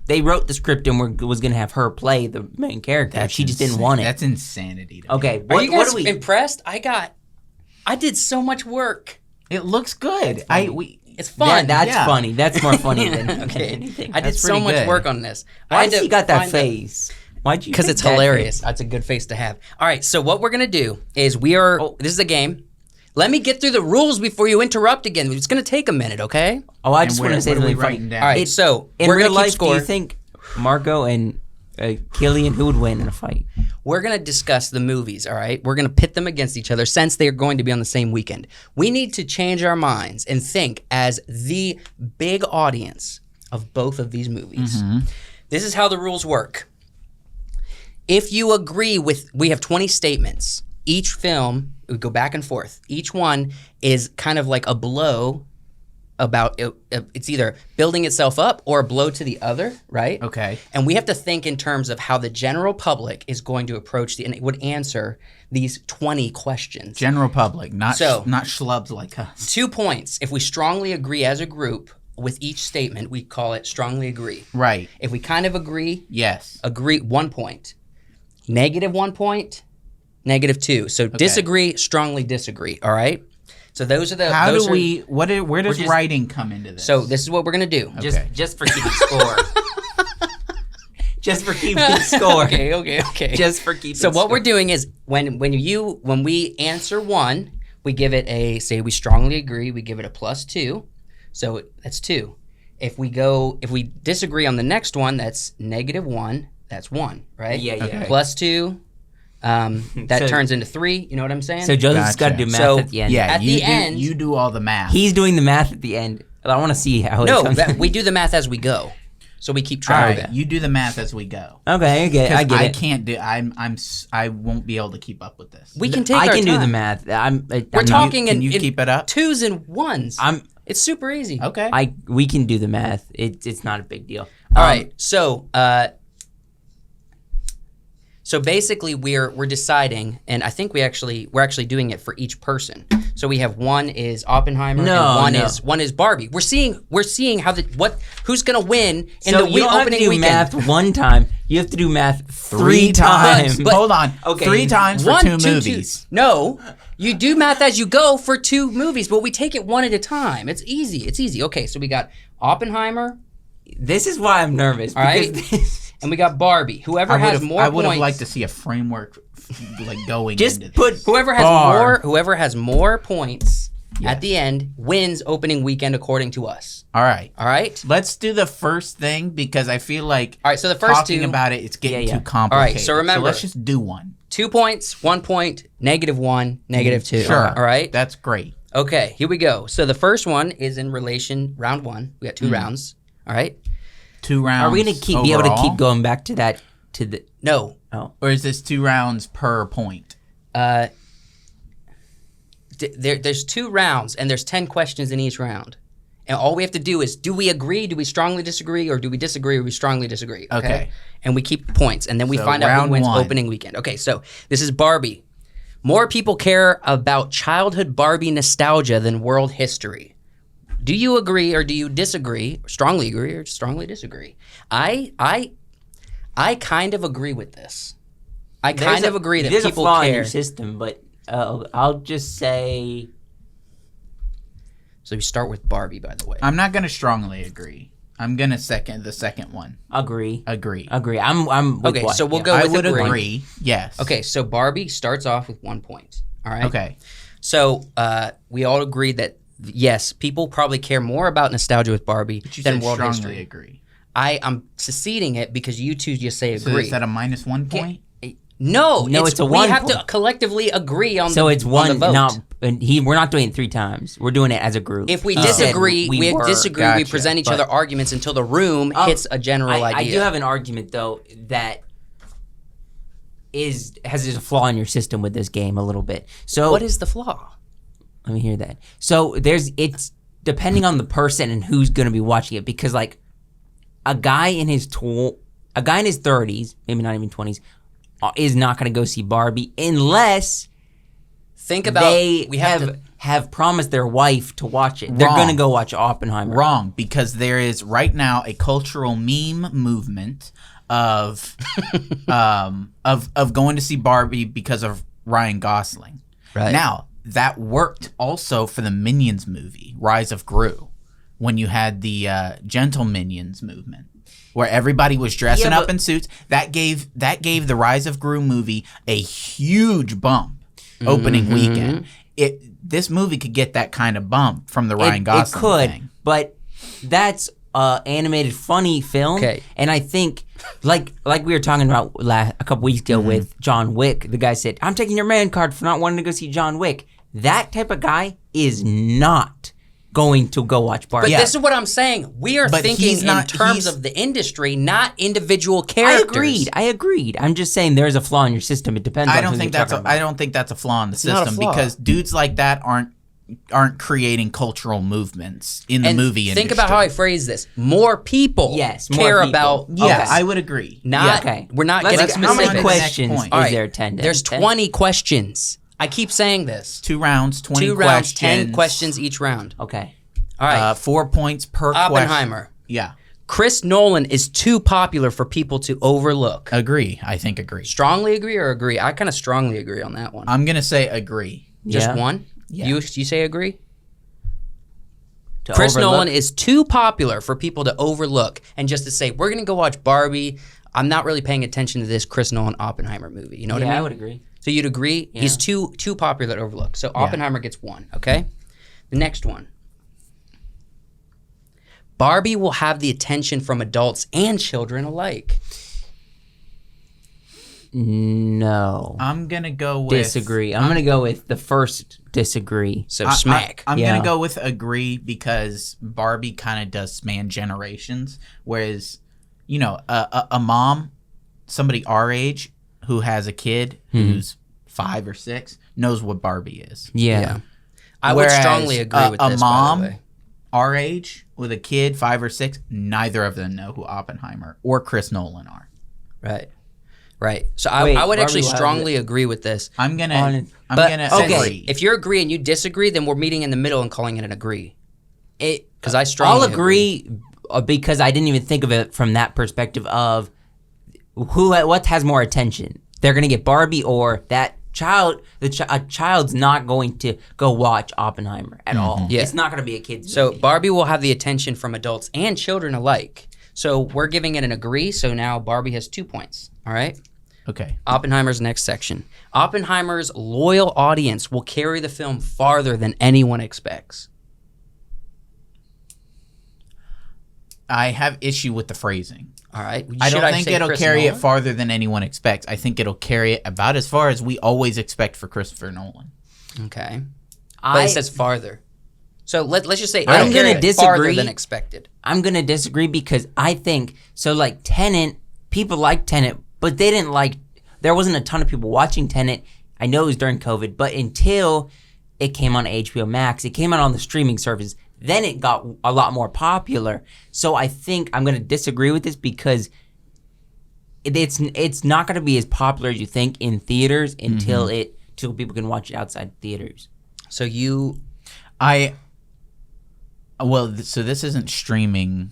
They wrote the script and was going to have her play the main character. She just didn't want it. That's insanity. Okay, are you guys impressed? I did so much work. It looks good. It's fun. That's funny. That's more funny than anything. I did so much work on this. Why did you got that face? Why'd you? Because it's hilarious. That's a good face to have. All right, so what we're gonna do is this is a game. Let me get through the rules before you interrupt again. It's gonna take a minute, okay? Oh, I just want to say something writing down. All right, so in we're real gonna keep life, score. do you think Margot and Killian, who would win in a fight? We're going to discuss the movies, all right? We're going to pit them against each other since they're going to be on the same weekend. We need to change our minds and think as the big audience of both of these movies. Mm-hmm. This is how the rules work. If you agree we have 20 statements. Each film, we go back and forth. Each one is kind of like a blow about it's either building itself up or a blow to the other, right? Okay. And we have to think in terms of how the general public is going to approach and it would answer these 20 questions. General public, not schlubs like us. 2 points. If we strongly agree as a group with each statement, we call it strongly agree. Right. If we kind of agree, yes. Agree, 1 point. -1 point, -2. So disagree, strongly disagree, all right? So those are the. Where does writing come into this? So this is what we're gonna do. Okay. Just for keeping score. Just for keeping score. Okay. Just for keeping. So what we're doing is when we answer one, we give it say we strongly agree, we give it a +2, so that's 2. If we disagree on the next one, that's -1, that's 1, right? Yeah. Okay. +2. That turns into 3. You know what I'm saying? So Joseph's got to do math at the end. Yeah, at the end, you do all the math. He's doing the math at the end. I want to see how it comes. No, we do the math as we go. So we keep track of it. You do the math as we go. Okay, I get it. I can't do. I won't be able to keep up with this. We can take. I can time. do the math. We're talking. Can you keep it up? 2s and 1s. It's super easy. Okay. We can do the math. It's not a big deal. All right. So So basically, we're deciding, and I think we're actually doing it for each person. So we have one is Oppenheimer, and one is Barbie. We're seeing how who's gonna win in the you don't have to opening do weekend. math one time. You have to do math three times. But- Hold on. Okay. 3 times for 2 movies. No, you do math as you go for 2 movies, but we take it one at a time. It's easy. Okay, so we got Oppenheimer. This is why I'm nervous. All right. And we got Barbie. Whoever has more points. I would have liked to see a framework like going Just into put whoever has more points at the end wins opening weekend according to us. All right. Let's do the first thing because I feel like all right, so the first talking about it's getting too complicated. All right, so remember, let's just do one. 2 points, 1 point, -1, -2. Sure. All right. That's great. Okay, here we go. So the first one is in relation round 1. We got 2 rounds. All right. 2 rounds. Are we gonna be able to keep going back to that No. Oh. Or is this 2 rounds per point? There's 2 rounds and there's 10 questions in each round. And all we have to do is, do we agree, do we strongly disagree, or do we disagree or we strongly disagree? Okay. And we keep points, and then we find out who round wins 1. opening weekend. Okay, so this is Barbie. More people care about childhood Barbie nostalgia than world history. Do you agree or do you disagree? Strongly agree or strongly disagree? I kind of agree with this. I kind of agree that there's people a flaw care. in your system, but I'll just say So we start with Barbie, by the way. I'm not going to strongly agree. I'm going to the second one. agree. Agree. I'm with Okay, what? so we'll Yeah. go I with would agree. agree. Yes. Okay, so Barbie starts off with 1 point. All right. Okay. So we all agree that yes, people probably care more about nostalgia with Barbie But you than said world strongly history. agree. I'm seceding it because you two just say So agree. is that a -1 point? No, it's a we 1 have point. to collectively agree on So the it's on one. the vote. Not we're not doing it 3 times. We're doing it as a group. If we He said disagree, we were. disagree. We Gotcha, present each but- other arguments until the room hits a general I idea. do have an argument though that has a flaw in your system with this game a little bit. So What is the flaw? let me hear that. So it's depending on the person and who's going to be watching it, because like a guy in his 30s, maybe not even 20s, is not going to go see Barbie unless Think about they we have have promised their wife to watch it. They're Wrong. going to go watch Oppenheimer. Wrong, because there is right now a cultural meme movement of of going to see Barbie because of Ryan Gosling. Right. Now, that worked also for the Minions movie, Rise of Gru, when you had the Gentle Minions movement, where everybody was dressing up in suits. That gave the Rise of Gru movie a huge bump opening weekend. This movie could get that kind of bump from the Ryan Gosling It could, thing. but that's animated funny film. Okay. And I think like we were talking about a couple weeks ago with John Wick, the guy said, "I'm taking your man card for not wanting to go see John Wick." That type of guy is not going to go watch Barbie. But this is what I'm saying. We are But thinking he's not- in terms he's- of the industry, not individual I characters. agreed. I'm just saying there's a flaw in your system. It depends on I don't who think you're that's talking I about. don't think that's a flaw in the not a system flaw. because dudes like that aren't creating cultural movements in the And movie industry. think about how I phrase this. More people Yes, more care people. about Yes, okay. I would agree. Not Okay. we're not Let's- getting how specific. many on to the next questions point. is All right, there? 10? There's 10? 20 questions. I keep saying this. 2 rounds, 20 2 questions. rounds, 10 questions each round. Okay. All right. 4 points per question. Oppenheimer. Yeah. Chris Nolan is too popular for people to overlook. Agree. I think agree. Strongly agree or agree? I kind of strongly agree on that one. I'm going to say agree. Just Yeah. one? Yeah. You say agree? To Chris overlook- Nolan is too popular for people to overlook and just to say, we're going to go watch Barbie. I'm not really paying attention to this Chris Nolan Oppenheimer movie. You know what I Yeah, mean? I would agree. So you'd agree? Yeah. He's too popular to overlook. So Oppenheimer gets 1, okay? The next one. Barbie will have the attention from adults and children alike. No. I'm going to go with Disagree. I'm going to go with the first disagree. So smack. I'm Yeah. going to go with agree because Barbie kind of does span generations, whereas, you know, a mom, somebody our age who has a kid who's 5 or 6 knows what Barbie is. Yeah. I would Whereas strongly agree with a this, mom by the way. our age with a kid 5 or 6, neither of them know who Oppenheimer or Chris Nolan are. Right. Right. So Wait, I would actually Barbie will have strongly agree with this. I'm gonna Okay, agree. if you agree and you disagree, then we're meeting in the middle and calling it an agree. Because I strongly I'll agree because I didn't even think of it from that perspective of what has more attention. They're gonna get Barbie or that child. A child's not going to go watch Oppenheimer at all. Yeah. It's not gonna be a kid's So movie. Barbie will have the attention from adults and children alike. So we're giving it an agree. So now Barbie has 2 points. All right. Okay. Oppenheimer's next section. Oppenheimer's loyal audience will carry the film farther than anyone expects. I have issue with the phrasing. All right. I don't think say it'll Chris carry Nolan? it farther than anyone expects. I think it'll carry it about as far as we always expect for Christopher Nolan. Okay. But it says farther. So let's just say I'm it'll carry gonna it farther disagree. than expected. I'm gonna disagree because I think so. Like Tenet, people like Tenet, but they didn't like. There wasn't a ton of people watching Tenet. I know it was during COVID, but until it came on HBO Max, it came out on the streaming service. Then it got a lot more popular. So I think I'm gonna disagree with this because it's not gonna be as popular as you think in theaters until people can watch it outside theaters. So you, So this isn't streaming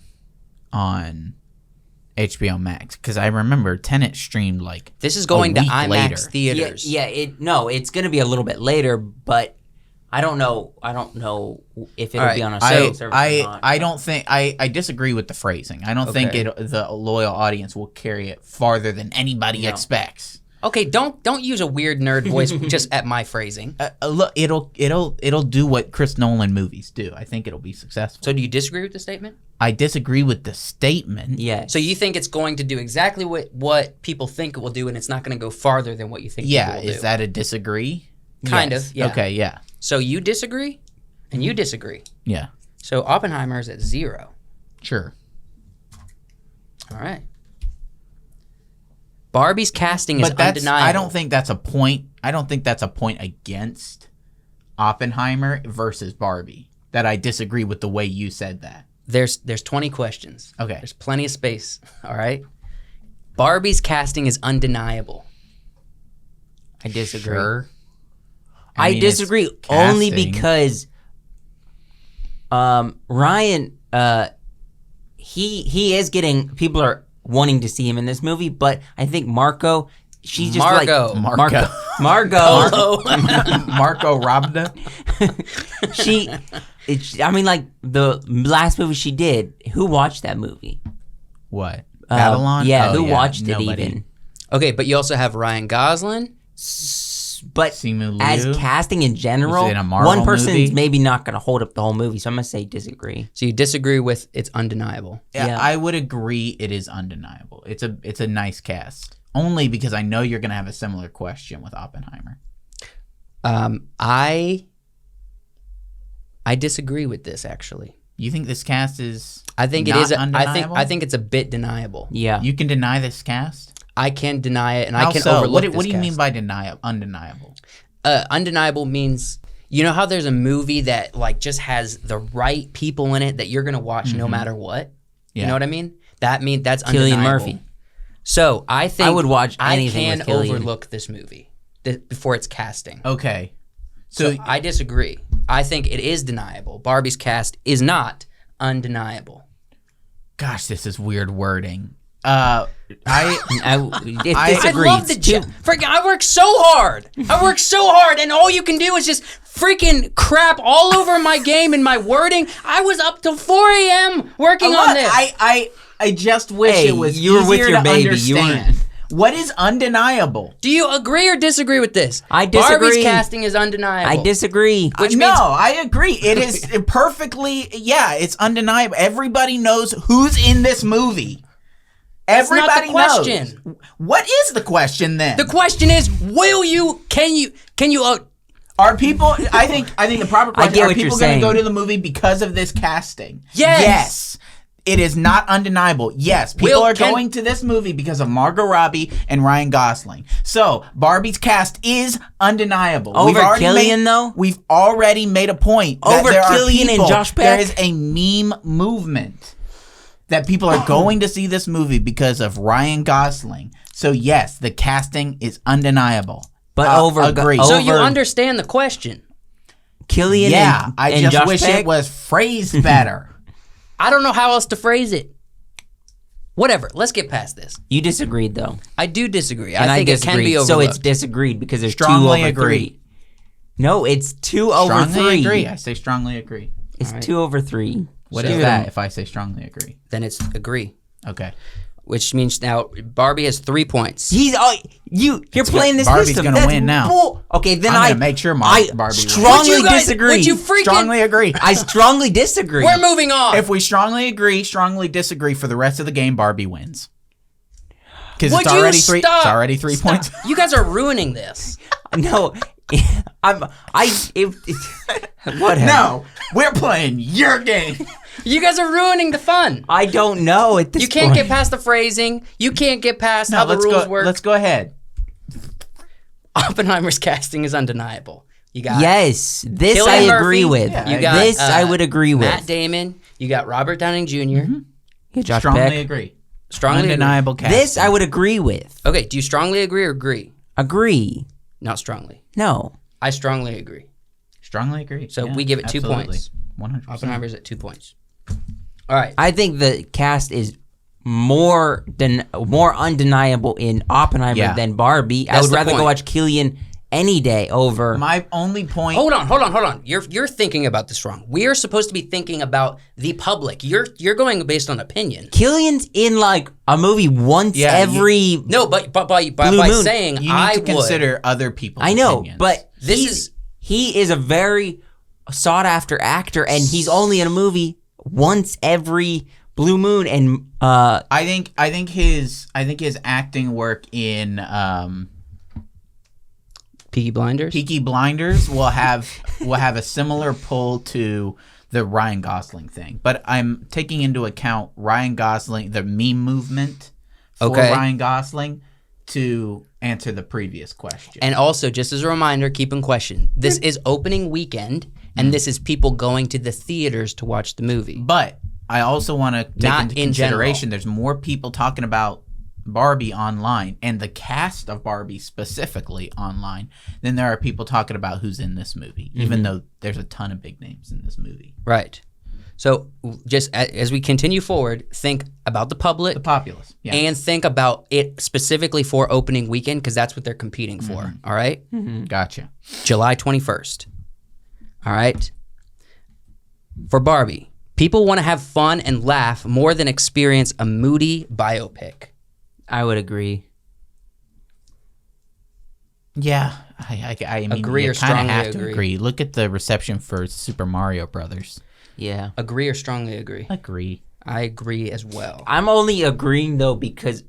on HBO Max because I remember Tenet streamed like this is going to week IMAX later. theaters. It's gonna be a little bit later, but I don't know if it'll All be on a right. streaming service or not. I don't think I disagree with the phrasing. I don't think the loyal audience will carry it farther than anybody expects. Okay, don't use a weird nerd voice just at my phrasing. Look, it'll do what Chris Nolan movies do. I think it'll be successful. So do you disagree with the statement? I disagree with the statement. Yeah. So you think it's going to do exactly what people think it will do, and it's not going to go farther than what you think people will do? Is that a disagree? Kind Yes. of, yeah. Okay, yeah. So you disagree, and you disagree. Yeah. So Oppenheimer is at 0. Sure. All right. Barbie's casting is But that's undeniable. I don't think that's a point. I don't think that's a point against Oppenheimer versus Barbie. That I disagree with the way you said that. There's 20 questions. Okay. There's plenty of space. All right. Barbie's casting is undeniable. I disagree. Sure. I mean, disagree it's only casting. because Ryan he is getting people are wanting to see him in this movie, but I think Marco she's just Margot. Marco Marco Robda. I mean, like the last movie she did. Who watched that movie? What? Babylon? Yeah, Oh, who watched nobody. it even? Okay, but you also have Ryan Gosling. But Simu as Liu? casting in general, Was it a Marvel one person's movie? maybe not going to hold up the whole movie. So I'm going to say disagree. So you disagree with it's undeniable. Yeah. I would agree it is undeniable. It's a nice cast. Only because I know you're going to have a similar question with Oppenheimer. I disagree with this actually. You think this cast is I think not it is. undeniable? I think it's a bit deniable. Yeah. You can deny this cast? I can deny it, and How I can so? overlook What do you this mean cast. by undeniable? Undeniable means, you know how there's a movie that like just has the right people in it that you're gonna watch no matter what. Yeah. You know what I mean? That's Cillian undeniable. Murphy. So I think I would watch anything I with can Cillian. overlook this movie before it's casting. Okay. So I disagree. I think it is deniable. Barbie's cast is not undeniable. Gosh, this is weird wording. I disagree. I love the freaking. I work so hard. And all you can do is just freaking crap all over my game and my wording. I was up till 4 a.m. working on this. I just wish Hey, it was you were with easier your to baby. understand. What is undeniable? Do you agree or disagree with this? I disagree. Barbie's casting is undeniable. I disagree. Which No, means I agree. It is perfectly, it's undeniable. Everybody knows who's in this movie. That's not Everybody the question. knows. What is the question then? the question is, can you Are people? I think the proper question. get Are what you're people going saying. to go to the movie because of this casting? Yes. Yes. It is not undeniable. Yes, people are going to this movie because of Margot Robbie and Ryan Gosling. So Barbie's cast is undeniable. Over Cillian, though? We've already made a point that Over there are Cillian and people, Josh there Peck? is a meme movement that people are going to see this movie because of Ryan Gosling, So yes, the casting is undeniable. But agree. So you understand the question. Killian and I and just Josh wish Peck? it was phrased better. I don't know how else to phrase it. Whatever. Let's get past this. You disagreed, though. I do disagree. And I think it can be disagreed. overlooked. So it's disagreed because there's Strongly 2 over agree. 3. No, it's 2 over 3. Strongly agree. I say strongly agree. It's 2 over 3. What is that if I say strongly agree? Then it's agree. Okay. Which means now Barbie has 3 points. You're playing this Barbie's system. gonna That's win now. Okay, then I'm gonna make sure I Barbie wins. strongly disagree. Would you freaking... Strongly agree. I strongly disagree. We're moving on. If we strongly agree, strongly disagree for the rest of the game, Barbie wins. Because Would it's already you 3. stop? It's already 3 points. You guys are ruining this. No, whatever. No, we're playing your game. You guys are ruining the fun. I don't know at this You can't point. get past the phrasing. You can't get past how the rules work. Let's go ahead. Oppenheimer's casting is undeniable. You got Yes, this Cillian I agree Murphy. with. Yeah, You got this I would agree with. Matt Damon. You got Robert Downing junior Yeah, Josh Strongly Peck. agree. Strongly Undeniable casting. This I would agree with. agree. Okay, do you strongly agree or agree? Agree. Not strongly. No. I strongly agree. Strongly agree. So Yeah, we give it 2 absolutely. points. 100%. Oppenheimer's at 2 points. All right. I think the cast is more undeniable in Oppenheimer than Barbie. I That's would the rather go point. watch Killian any day over. My only point. Hold on. You're thinking about this wrong. We are supposed to be thinking about the public. You're going based on opinion. Killian's in like a movie once Yeah, every. No, but by Moon. saying You need I to would consider other people's I know, opinions. but This he is a very sought after actor, and he's only in a movie once every blue moon. And I think his acting work in Peaky Blinders. Peaky Blinders will have a similar pull to the Ryan Gosling thing. But I'm taking into account Ryan Gosling, the meme movement for Ryan Gosling, to answer the previous question. And also, just as a reminder, keep in question, this is opening weekend, and this is people going to the theaters to watch the movie. But I also want to take Not into in consideration general. there's more people talking about Barbie online and the cast of Barbie specifically online than there are people talking about who's in this movie, even though there's a ton of big names in this movie. Right. So just as we continue forward, think about the public. The populace. Yeah. And think about it specifically for opening weekend, because that's what they're competing for. All right? Gotcha. July 21st. All right? For Barbie, people want to have fun and laugh more than experience a moody biopic. I would agree. Yeah. I mean, Agree you or kind of strongly have to agree? agree. Look at the reception for Super Mario Brothers. Yeah. Agree or strongly agree? Agree. I agree as well. I'm only agreeing though because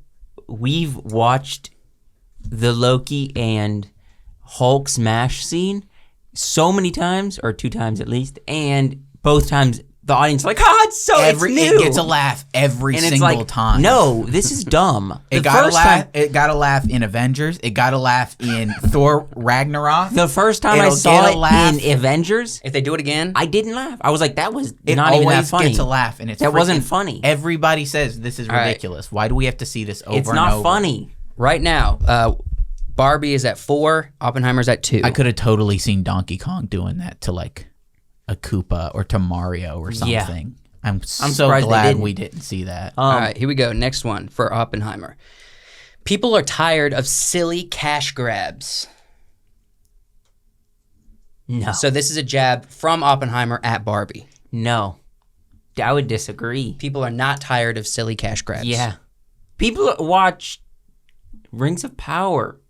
we've watched the Loki and Hulk smash scene so many times, or 2 times at least, and both times the audience is like, it's new. It gets a laugh every and single it's like, time. no, this is dumb. It got a laugh. It got a laugh in Avengers. It got a laugh in Thor Ragnarok. The first time I It'll saw get a it laugh. in Avengers, If they do it again, I didn't laugh. I was like, that was It not even that always funny. gets a laugh, and it's That wasn't freaking- funny. Everybody says this is right. ridiculous. Why do we have to see this over It's and not over? funny. right now, Barbie is at 4, Oppenheimer's at 2. I could have totally seen Donkey Kong doing that to like a Koopa or to Mario or something. Yeah. I'm so surprised they glad didn't. we didn't see that. All right, here we go. Next one for Oppenheimer. People are tired of silly cash grabs. No. So this is a jab from Oppenheimer at Barbie. No. I would disagree. People are not tired of silly cash grabs. Yeah. People watch Rings of Power.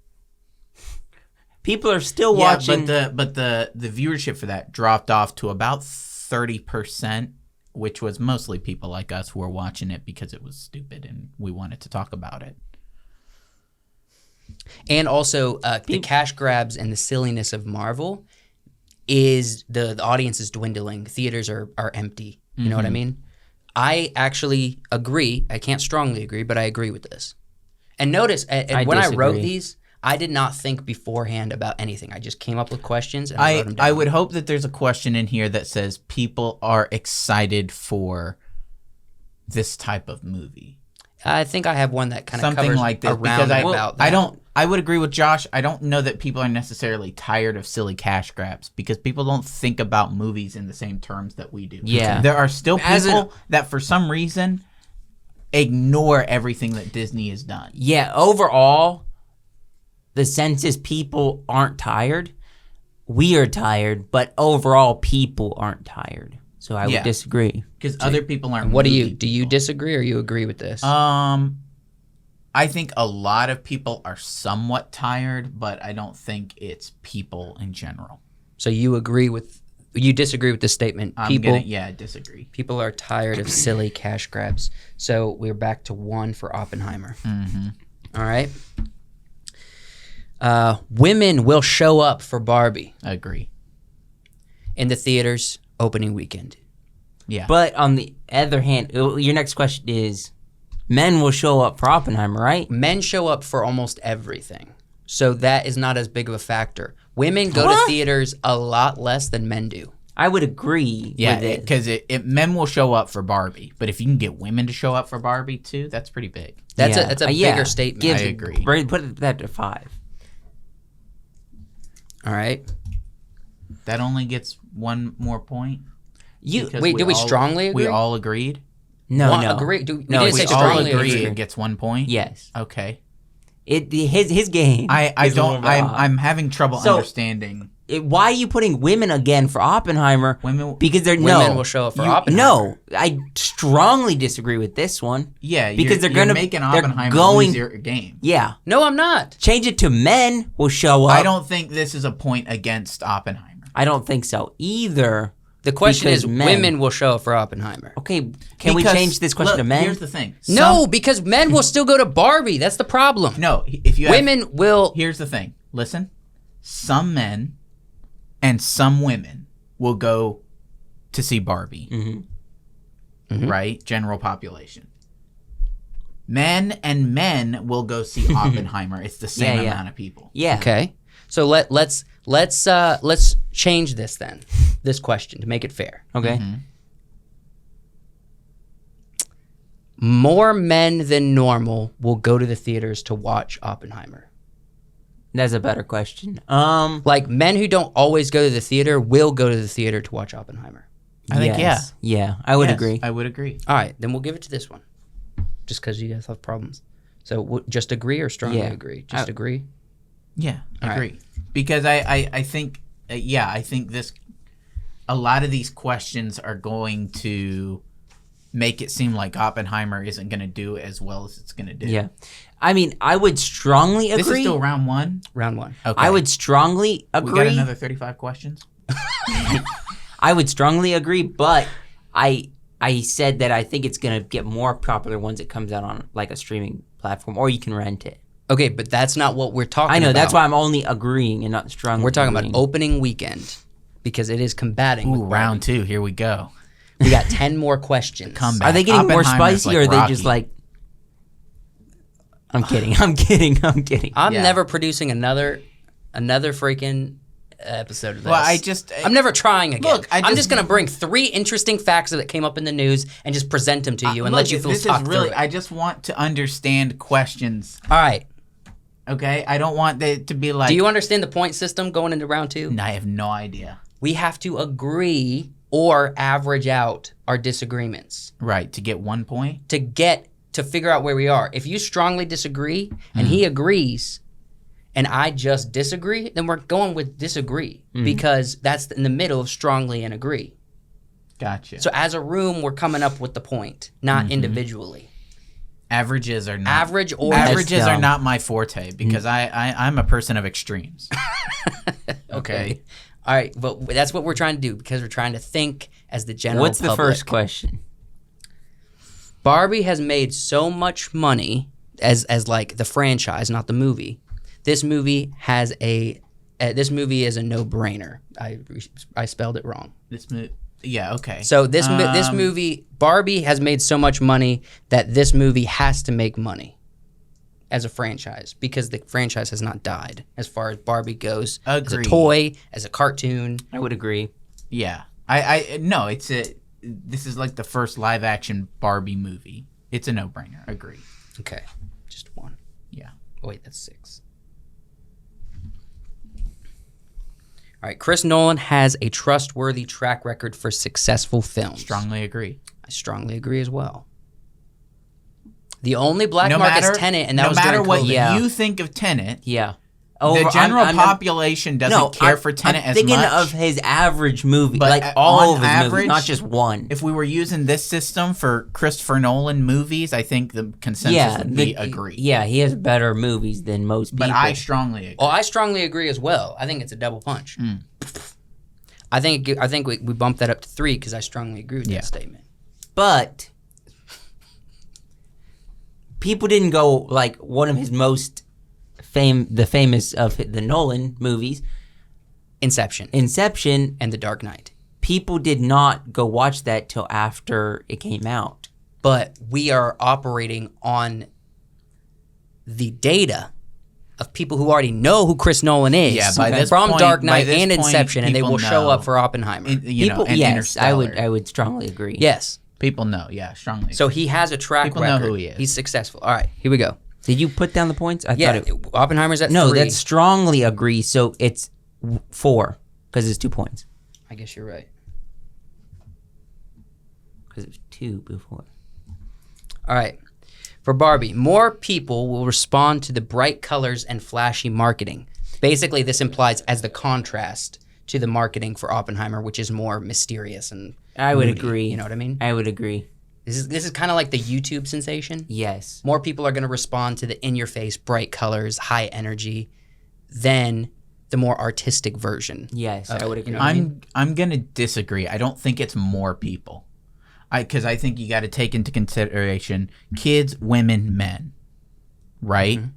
People are still watching. but the viewership for that dropped off to about 30%, which was mostly people like us who were watching it because it was stupid and we wanted to talk about it. And also, the cash grabs and the silliness of Marvel is the audience is dwindling. Theaters are empty. You know what I mean? I actually agree. I can't strongly agree, but I agree with this. And notice, when I wrote disagree. these, I did not think beforehand about anything. I just came up with questions and I wrote them down. I would hope that there's a question in here that says people are excited for this type of movie. I think I have one that kind of something covers like this around because about that. I would agree with Josh. I don't know that people are necessarily tired of silly cash grabs because people don't think about movies in the same terms that we do. Yeah. There are still people that for some reason ignore everything that Disney has done. Yeah, overall, the sense is people aren't tired. We are tired, but overall, people aren't tired. So I would disagree. Because other people aren't. What do you disagree or you agree with this? I think a lot of people are somewhat tired, but I don't think it's people in general. So you disagree with the statement? I disagree. People are tired of silly cash grabs. So we're back to 1 for Oppenheimer. Mm-hmm. All right. Women will show up for Barbie Agree. in the theaters opening weekend. Yeah. But on the other hand, your next question is, men will show up for Oppenheimer, right? Men show up for almost everything. So that is not as big of a factor. Women go to theaters a lot less than men do. I would agree with it. Because men will show up for Barbie, but if you can get women to show up for Barbie too, that's pretty big. That's a bigger statement. I agree. Put that to 5. All right. That only gets 1 more point. Did we strongly agree? We all agreed? No. Agree. We No, didn't we say all strongly agree it gets 1 point? Yes. Okay. His game. I'm having trouble understanding. Why are you putting women again for Oppenheimer? Because women will show up for Oppenheimer. No, I strongly disagree with this one. Yeah, because you're making Oppenheimer lose your game. Yeah. No, I'm not. Change it to men will show up. I don't think this is a point against Oppenheimer. I don't think so either. The question is, women will show up for Oppenheimer. Okay, we change this question to men? Here's the thing. No, because men will still go to Barbie. That's the problem. No, if you women will. Here's the thing. Listen, some men and some women will go to see Barbie. Mm-hmm. Right? General population. Men and men will go see Oppenheimer. It's the same amount of people. Yeah. Okay. So let's change this then. This question to make it fair. Okay. Mm-hmm. More men than normal will go to the theaters to watch Oppenheimer. That's a better question. Like men who don't always go to the theater will go to the theater to watch Oppenheimer. I think Yeah, I would agree. I would agree. All right, then we'll give it to this one. Just because you guys have problems. So just agree or strongly agree? Just agree? Yeah, All agree. right. Because I think, I think a lot of these questions are going to make it seem like Oppenheimer isn't going to do as well as it's going to do. Yeah. I mean, I would strongly agree. This is still round 1? Round 1. Okay. I would strongly agree. We got another 35 questions? I would strongly agree, but I said that I think it's going to get more popular once it comes out on like a streaming platform, or you can rent it. Okay, but that's not what we're talking about. I know, that's why I'm only agreeing and not strongly We're talking agreeing. about opening weekend because it is combating with round 2. Here we go. We got 10 more questions. Comeback. Are they getting more Oppenheimer's spicy, or are they Rocky. just like... I'm kidding. I'm never producing another freaking episode of this. Well, I'm never trying again. Look, I'm just going to bring 3 interesting facts that came up in the news and just present them to you and let you feel talk through it. I just want to understand questions. All right. Okay? I don't want it to be like... Do you understand the point system going into round 2? No, I have no idea. We have to agree or average out our disagreements. Right, to get 1 point? To figure out where we are. If you strongly disagree and he agrees and I just disagree, then we're going with disagree because that's in the middle of strongly and agree. Gotcha. So as a room, we're coming up with the point, not individually. Averages are not... Averages are not my forte because I'm a person of extremes. Okay. All right, but that's what we're trying to do because we're trying to think as the general What's the first question? Barbie has made so much money as like the franchise, not the movie. This movie is a no-brainer. I spelled it wrong. Okay. So this movie, Barbie has made so much money that this movie has to make money as a franchise because the franchise has not died as far as Barbie goes. Agreed. As a toy, as a cartoon. I would agree. Yeah. This is like the first live-action Barbie movie. It's a no-brainer. Agree. Okay, just one. Yeah. Oh, wait, that's 6. All right, Chris Nolan has a trustworthy track record for successful films. Strongly agree. I strongly agree as well. The only black mark is Tenet, and that was during No matter what COVID. you think of Tenet, Yeah. the general population doesn't care for Tenet as much. I'm thinking of his average movie, But like all of his average, movies, not just one. If we were using this system for Christopher Nolan movies, I think the consensus would be agree. Yeah, he has better movies than most people. But I strongly agree. Oh, I strongly agree as well. I think it's a double punch. I think we bumped that up to 3 because I strongly agree with that statement. But people didn't go like one of his most famous of the Nolan movies, Inception, and The Dark Knight. People did not go watch that till after it came out. But we are operating on the data of people who already know who Chris Nolan is. Yeah, by this from point- Dark by Knight this and point, Inception, and they people will show know. up for Oppenheimer. And People, yes, Interstellar. I would strongly agree. Yes. People know, strongly. So he has a track People record. know who he is. He's successful. All right, here we go. Did you put down the points? I Yeah, thought it. Oppenheimer's at No, 3. that's strongly agree. So it's 4 because it's 2 points. I guess you're right. Because it was 2 before. All right. For Barbie, more people will respond to the bright colors and flashy marketing. Basically, this implies as the contrast to the marketing for Oppenheimer, which is more mysterious and I would moody, agree. You know what I mean? I would agree. This is kind of like the YouTube sensation. Yes. More people are going to respond to the in-your-face, bright colors, high energy than the more artistic version. Yes, I would agree. You know what I mean? I'm gonna disagree. I don't think it's more people. Because I think you got to take into consideration kids, women, men, right? Mm-hmm.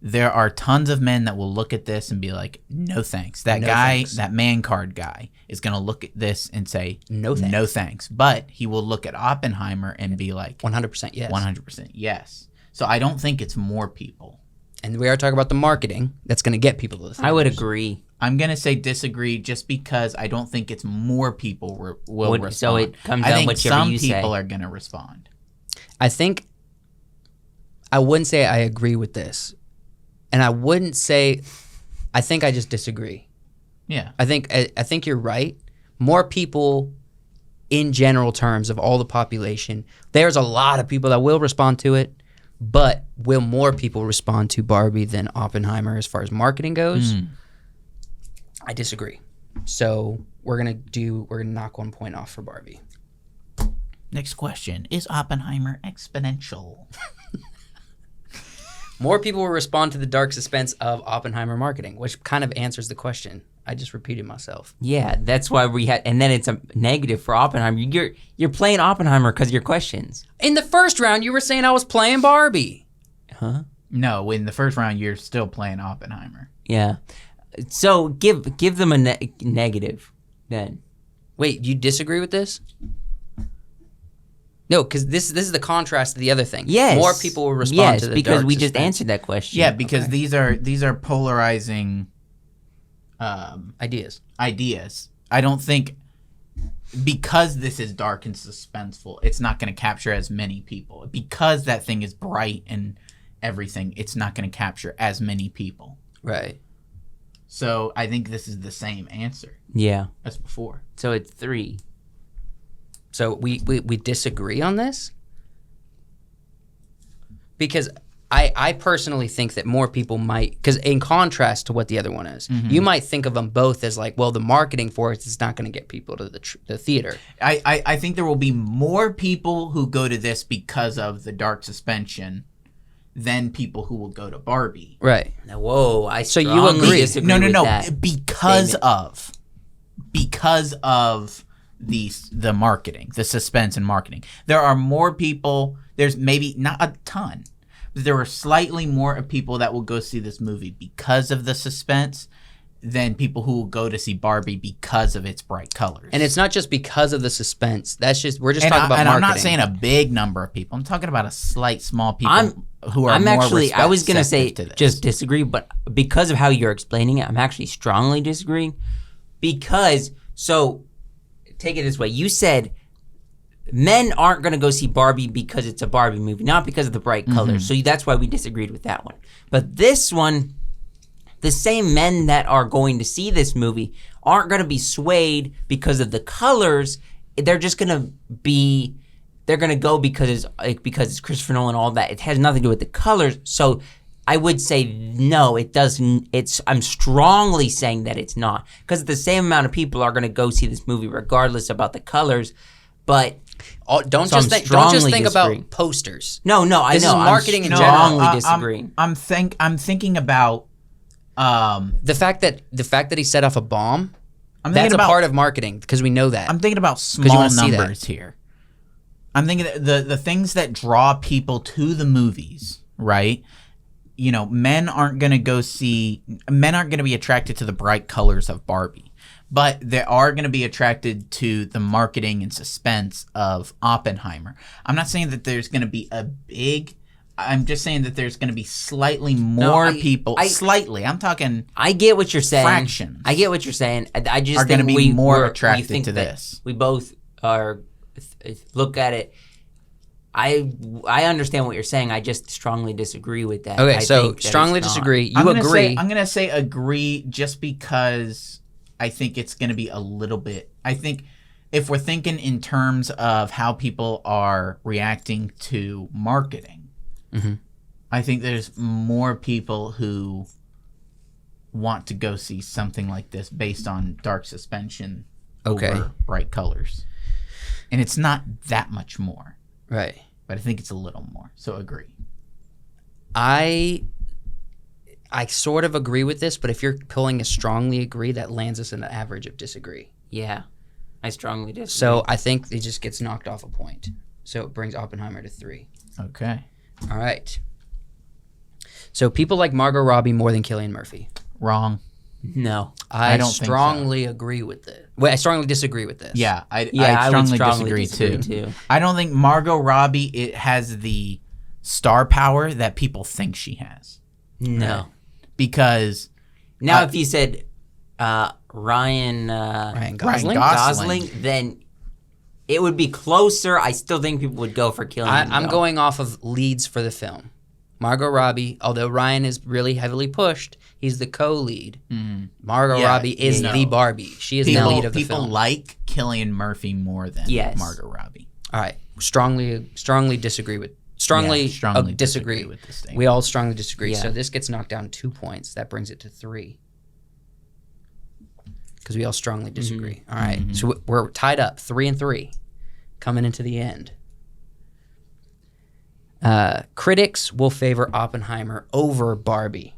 There are tons of men that will look at this and be like, no thanks. That guy, that man card guy, is going to look at this and say, No thanks. No thanks. But he will look at Oppenheimer and be like, 100% yes. 100% yes. So I don't think it's more people. And we are talking about the marketing that's going to get people to the theaters. I would agree. I'm going to say disagree just because I don't think it's more people will respond. So it comes I down think whichever some you say. people are going to respond. I wouldn't say I agree with this. And I wouldn't say, I think I just disagree. Yeah. I think you're right. More people in general terms of all the population, there's a lot of people that will respond to it, but will more people respond to Barbie than Oppenheimer as far as marketing goes? I disagree. So we're gonna knock 1 point off for Barbie. Next question. Is Oppenheimer exponential? More people will respond to the dark suspense of Oppenheimer marketing, which kind of answers the question. I just repeated myself. Yeah, that's why we had, and then it's a negative for Oppenheimer. You're playing Oppenheimer because of your questions. In the first round, you were saying I was playing Barbie. Huh? No, in the first round, you're still playing Oppenheimer. Yeah. So give them a negative then. Wait, you disagree with this? No, because this is the contrast to the other thing. Yes. More people will respond to the because dark we just suspense. answered that question. Yeah, because these are polarizing Ideas. I don't think because this is dark and suspenseful, it's not going to capture as many people. Because that thing is bright and everything, it's not going to capture as many people. Right. So I think this is the same answer Yeah. as before. So it's 3. So we disagree on this? Because I personally think that more people might, because in contrast to what the other one is, you might think of them both as like, well, the marketing for it is not going to get people to the theater. I think there will be more people who go to this because of the dark suspension than people who will go to Barbie. Right. Now, whoa, So you strongly agree. disagree No, with that because statement. of the marketing, the suspense and marketing. There are more people, there's maybe not a ton, but there are slightly more people that will go see this movie because of the suspense than people who will go to see Barbie because of its bright colors. And it's not just because of the suspense. That's just, we're just talking about and marketing. I'm not saying a big number of people. I'm talking about a small people who are I'm more actually, I was going to say receptive to this. just disagree, but because of how you're explaining it, I'm actually strongly disagreeing. Because, so take it this way. You said men aren't going to go see Barbie because it's a Barbie movie, not because of the bright colors. So that's why we disagreed with that one. But this one, the same men that are going to see this movie aren't going to be swayed because of the colors. They're just going to be, they're going to go because it's Christopher Nolan and all that. It has nothing to do with the colors. So I would say no, it doesn't. I'm strongly saying that it's not, because the same amount of people are going to go see this movie regardless about the colors. But don't just think about posters. No, I this know. Is marketing in general. general. Strongly disagreeing. I'm thinking about the fact that he set off a bomb. That's a part of marketing, because we know that. I'm thinking about small numbers here. I'm thinking the things that draw people to the movies, right? You know, men aren't going to be attracted to the bright colors of Barbie, but they are going to be attracted to the marketing and suspense of Oppenheimer. I'm not saying that there's going to be I'm just saying that there's going to be slightly more people. Slightly. I'm talking. I get what you're saying. Fractions. I get what you're saying. I just are going to be more attracted to this. We both are. Look at it. I understand what you're saying. I just strongly disagree with that. Okay, so strongly disagree. You agree. I'm going to say agree just because I think it's going to be a little bit. I think if we're thinking in terms of how people are reacting to marketing, I think there's more people who want to go see something like this based on dark suspension over bright colors. And it's not that much more. Right. But I think it's a little more. So agree. I sort of agree with this, but if you're pulling a strongly agree, that lands us in the average of disagree. Yeah. I strongly disagree. So I think it just gets knocked off a point. So it brings Oppenheimer to 3. Okay. All right. So people like Margot Robbie more than Cillian Murphy. Wrong. No. I don't strongly agree with this. Wait, I strongly disagree with this. Yeah, I strongly disagree too. I don't think Margot Robbie has the star power that people think she has. No. Because now if you said Ryan Gosling, then it would be closer. I still think people would go for Cillian. I'm going off of leads for the film. Margot Robbie, although Ryan is really heavily pushed, he's the co-lead. Margot Robbie is the Barbie. She is the lead of the film. People like Cillian Murphy more than Margot Robbie. All right. Strongly disagree with. Strongly disagree with this thing. We all strongly disagree. Yeah. So this gets knocked down 2 points. That brings it to 3. Because we all strongly disagree. All right. So we're tied up 3-3 coming into the end. Critics will favor Oppenheimer over Barbie.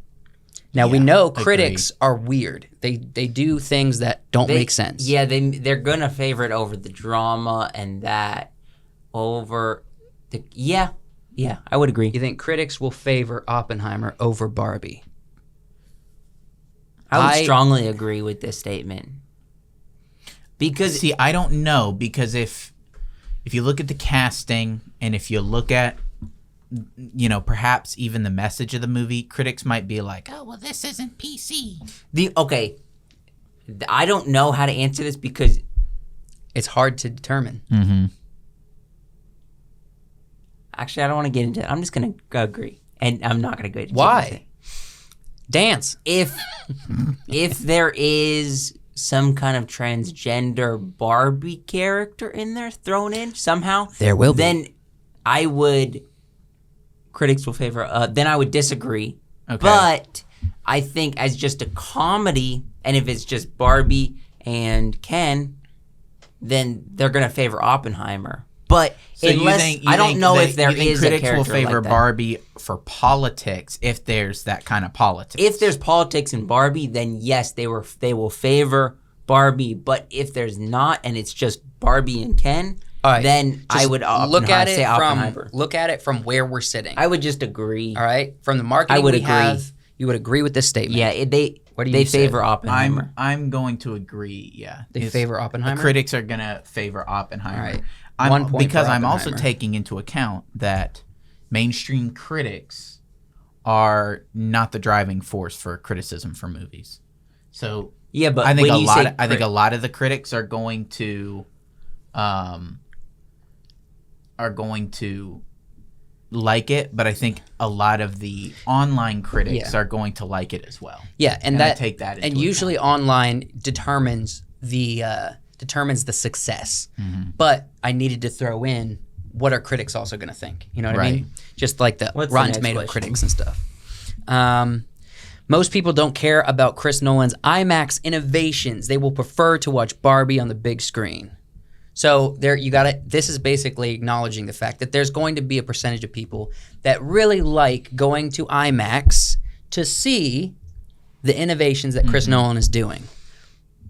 Now we know critics are weird. They do things that don't make sense. Yeah, they're gonna favor it over the drama and that over the yeah, I would agree. You think critics will favor Oppenheimer over Barbie? I would strongly agree with this statement. Because I don't know, because if you look at the casting and if you look at perhaps even the message of the movie, critics might be like, oh, well, this isn't PC. I don't know how to answer this because it's hard to determine. Actually, I don't want to get into it. I'm just going to agree. And I'm not going to go into it. Why? Dance. If there is some kind of transgender Barbie character in there thrown in somehow, there will be. Then I would... Critics will favor. Then I would disagree. Okay. But I think as just a comedy, and if it's just Barbie and Ken, then they're gonna favor Oppenheimer. But so I don't know if there is a character like that. Critics will favor Barbie for politics if there's that kind of politics. If there's politics in Barbie, then yes, they will favor Barbie. But if there's not, and it's just Barbie and Ken. All right, then I would look at it from where we're sitting. I would just agree. All right, from the marketing have, you would agree with this statement. Yeah, they favor Oppenheimer. I'm going to agree. Yeah, they favor Oppenheimer. The critics are gonna favor Oppenheimer. All right, because I'm also taking into account that mainstream critics are not the driving force for criticism for movies. So yeah, but I think a lot of the critics are going to are going to like it, but I think a lot of the online critics are going to like it as well. Yeah, and I take that into and usually account. online determines the success. But I needed to throw in what are critics also going to think? You know what I mean? Just like the What's the Rotten next Tomato question? critics and stuff. Most people don't care about Chris Nolan's IMAX innovations. They will prefer to watch Barbie on the big screen. So there, you got it. This is basically acknowledging the fact that there's going to be a percentage of people that really like going to IMAX to see the innovations that Chris Nolan is doing.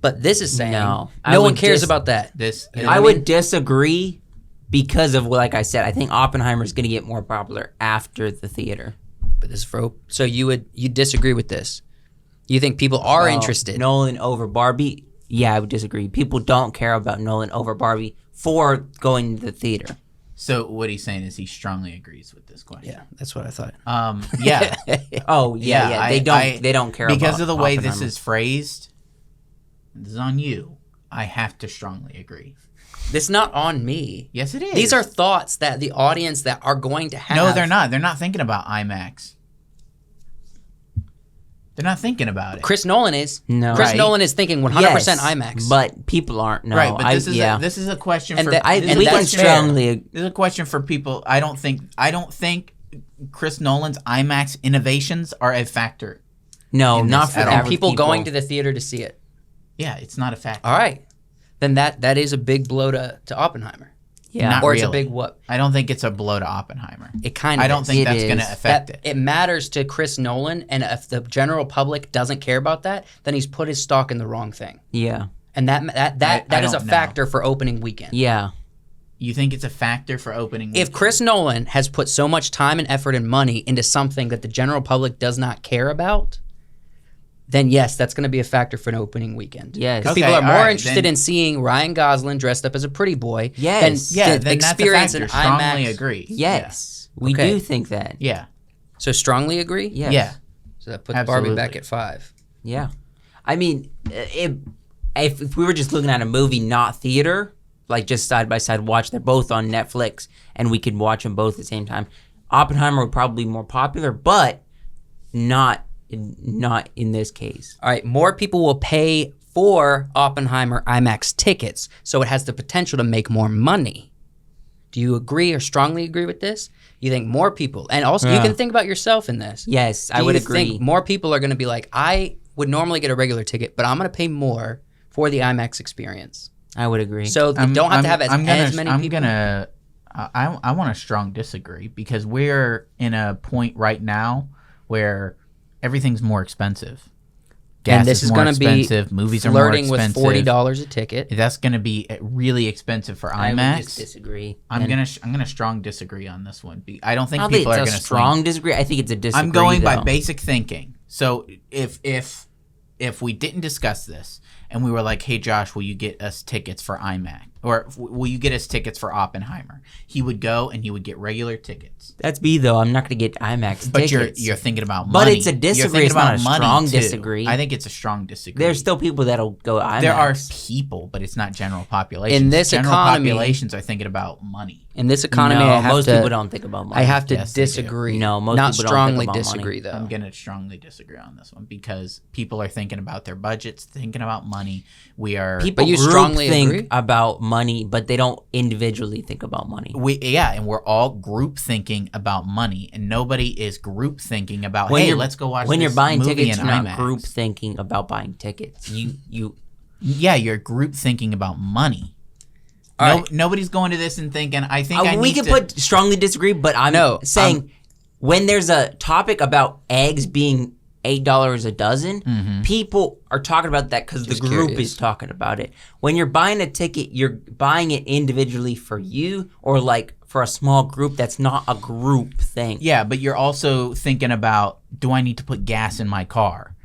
But this is saying No. no one cares about that. I would disagree because of, like I said, I think Oppenheimer is going to get more popular after the theater. But this so you disagree with this? You think people are interested? Nolan over Barbie? Yeah, I would disagree. People don't care about Nolan over Barbie for going to the theater. So what he's saying is he strongly agrees with this question. Yeah, that's what I thought. Yeah. Oh yeah. They don't care because about of the way this Oppenheimer. is phrased. This is on you. I have to strongly agree. This is not on me. Yes, it is. These are thoughts that the audience that are going to have. No, they're not. They're not thinking about IMAX. They're not thinking about it. Chris Nolan is. No. Chris Right. Nolan is thinking 100% Yes, IMAX. but people aren't. No, Right, but yeah. this is a question And for that- I this is we a can question- strongly. This is a question for people. I don't think Chris Nolan's IMAX innovations are a factor. No, in not this for at all. and average people going to the theater to see it. Yeah, it's not a factor. All right. Then that is a big blow to Oppenheimer. Yeah. Not Or it's a really. big what? I don't think it's a blow to Oppenheimer. It kind of I don't think It that's going to is. affect it. It matters to Chris Nolan, and if the general public doesn't care about that, then he's put his stock in the wrong thing. Yeah. And that I is a don't know. factor for opening weekend. Yeah. You think it's a factor for opening? If weekend? Chris Nolan has put so much time and effort and money into something that the general public does not care about, then yes, that's going to be a factor for an opening weekend. Yes. Because Okay, people are all more right, interested then- in seeing Ryan Gosling dressed up as a pretty boy Yes. than yeah, to then experience that's a an factor. Strongly IMAX. agree. Yes. We Okay. do think that. Yeah. So strongly agree? Yes. Yeah. So that puts Absolutely. Barbie back at 5. Yeah. I mean, if we were just looking at a movie, not theater, like just side by side watch, they're both on Netflix, and we could watch them both at the same time. Oppenheimer would probably be more popular, but not in this case. All right, more people will pay for Oppenheimer IMAX tickets, so it has the potential to make more money. Do you agree or strongly agree with this? You think more people, and also you Yeah. can think about yourself in this. Yes, I Do would you agree. think more people are going to be like, I would normally get a regular ticket, but I'm going to pay more for the IMAX experience. I would agree. So you don't have to have as many people. I want to strong disagree because we're in a point right now where everything's more expensive. Gas And this is more going to be expensive. Movies are more flirting with expensive. $40 a ticket. That's going to be really expensive for I would IMAX. just disagree. I'm And gonna strong disagree on this one. I don't think I don't think people are it's going a to strong disagree. I think it's a disagree. I'm going by though. basic thinking. So if we didn't discuss this and we were like, hey Josh, will you get us tickets for IMAX or will you get us tickets for Oppenheimer? He would go and he would get regular tickets. That's me though. I'm not going to get IMAX But tickets. you're thinking about But money. it's a You're disagree. thinking It's not about a money, strong too. disagree. I think it's a strong disagree. There's still people that'll go IMAX. There are people, but it's not general population. In this general economy- populations are thinking about money. In this economy, No, I have most to, people don't think about money. I have to Yes, they do. disagree. No, most not people don't think strongly about money. disagree though. I'm gonna strongly disagree on this one because people are thinking about their budgets, thinking about money. We are People you group strongly think agree? about money, but they don't individually think about money. and we're all group thinking about money, and nobody is group thinking about hey, let's go watch. When this you're buying movie tickets, in you're not IMAX. group thinking about buying tickets. You're group thinking about money. All right. Nobody's going to this and thinking. I think we can put strongly disagree, but I'm saying when there's a topic about eggs being $8 a dozen, people are talking about that because the Just group curious. is talking about it. When you're buying a ticket, you're buying it individually for you or like for a small group. That's not a group thing. Yeah, but you're also thinking about: do I need to put gas in my car?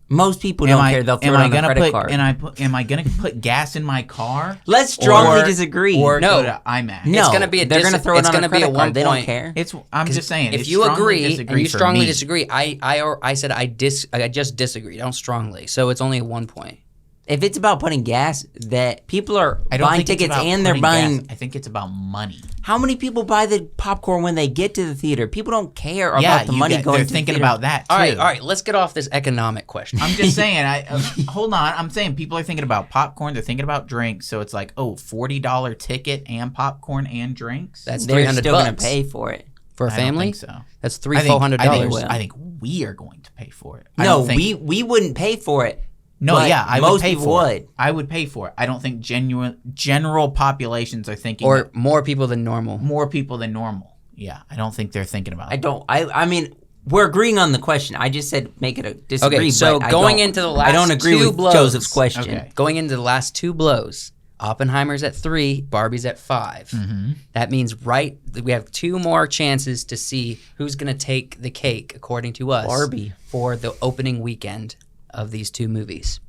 Most people don't care. They'll throw it on a credit card. Am I gonna put gas in my car? Let's strongly Or- disagree. Or No. go to IMAX? No, It's gonna be they're gonna throw it it's on gonna a be credit at card. one They don't point. care. I'm just saying. If it's you strongly agree and disagree you for strongly me. disagree, I said I just disagree. Don't strongly. So it's only at 1 point. if it's about putting gas, that people are I don't buying think it's tickets about and they're putting buying. gas. I think it's about money. How many people buy the popcorn when they get to the theater? People don't care Yeah, about the money going they're to thinking the theater. about that too. All right. Let's get off this economic question. I'm just saying. Hold on. I'm saying people are thinking about popcorn. They're thinking about drinks. So it's like, $40 ticket and popcorn and drinks. That's They're $300 still going to pay for it. for a I don't family. think so. That's $400. $400. I think we are going to pay for it. No, we wouldn't pay for it. No, but yeah, I most would pay people for would. it. I would pay for it. I don't think general populations are thinking Or more people than normal. more people than normal. Yeah, I don't think they're thinking about it. I mean, we're agreeing on the question. I just said make it a disagree. Okay, so but going into the last I don't agree two with blows. Joseph's question. Okay. Going into the last two blows, Oppenheimer's at 3, Barbie's at 5. Mm-hmm. That means we have 2 more chances to see who's going to take the cake, according to us, Barbie. for the opening weekend of these 2 movies.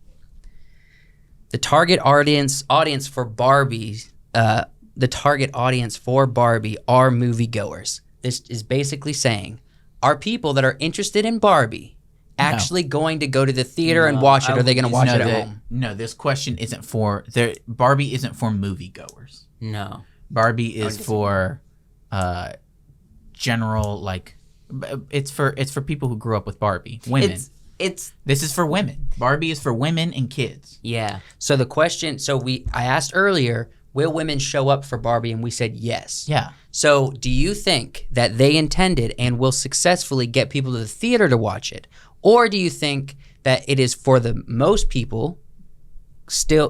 The target audience for Barbie, are moviegoers. This is basically saying, are people that are interested in Barbie actually going to go to the theater and watch it, or are they going to watch it at home? No, this question isn't for Barbie isn't for moviegoers. No. Barbie is for general, like, it's for people who grew up with Barbie. Women. This is for women. Barbie is for women and kids. Yeah. So the question, I asked earlier, will women show up for Barbie? And we said yes. Yeah. So do you think that they intended and will successfully get people to the theater to watch it? Or do you think that it is for the most people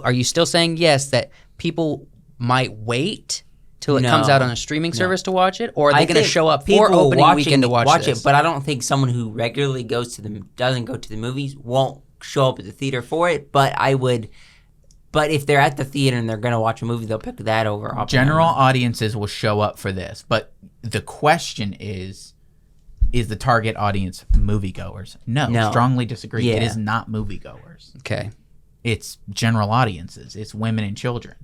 are you still saying yes, that people might wait till it comes out on a streaming service to watch it? Or are they going to show up for opening weekend to watch this? it? But I don't think someone who regularly doesn't go to the movies won't show up at the theater for it. But if they're at the theater and they're going to watch a movie, they'll pick that over Oppenheimer. General audiences will show up for this. But the question is the target audience moviegoers? No, strongly disagree. Yeah. It is not moviegoers. Okay. It's general audiences. It's women and children.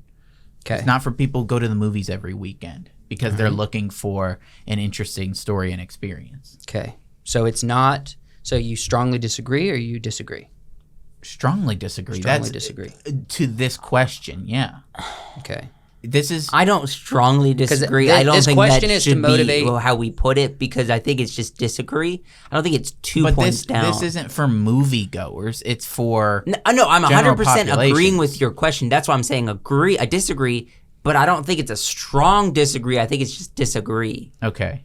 Okay. It's not for people who go to the movies every weekend because they're looking for an interesting story and experience. Okay. So it's not. So you strongly disagree, or you disagree? Strongly disagree. Strongly disagree. To this question, yeah. Okay. This is. I don't strongly disagree. I don't this think question that is to should motivate- be how we put it, because I think it's just disagree. I don't think it's 2 points down. This isn't for moviegoers. It's for. No, I'm general 100% agreeing populations. with your question. That's why I'm saying agree. I disagree, but I don't think it's a strong disagree. I think it's just disagree. Okay.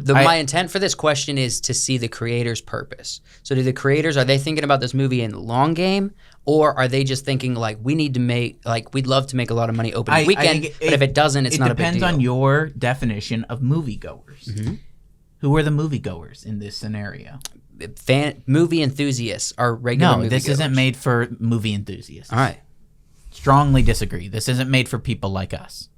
My intent for this question is to see the creator's purpose. So do the creators, are they thinking about this movie in the long game, or are they just thinking like, we'd love to make a lot of money opening weekend, but if it doesn't, it's not a big deal? It depends on your definition of moviegoers. Mm-hmm. Who are the moviegoers in this scenario? Movie enthusiasts are regular moviegoers. No, this isn't made for movie enthusiasts. All right. Strongly disagree. This isn't made for people like us.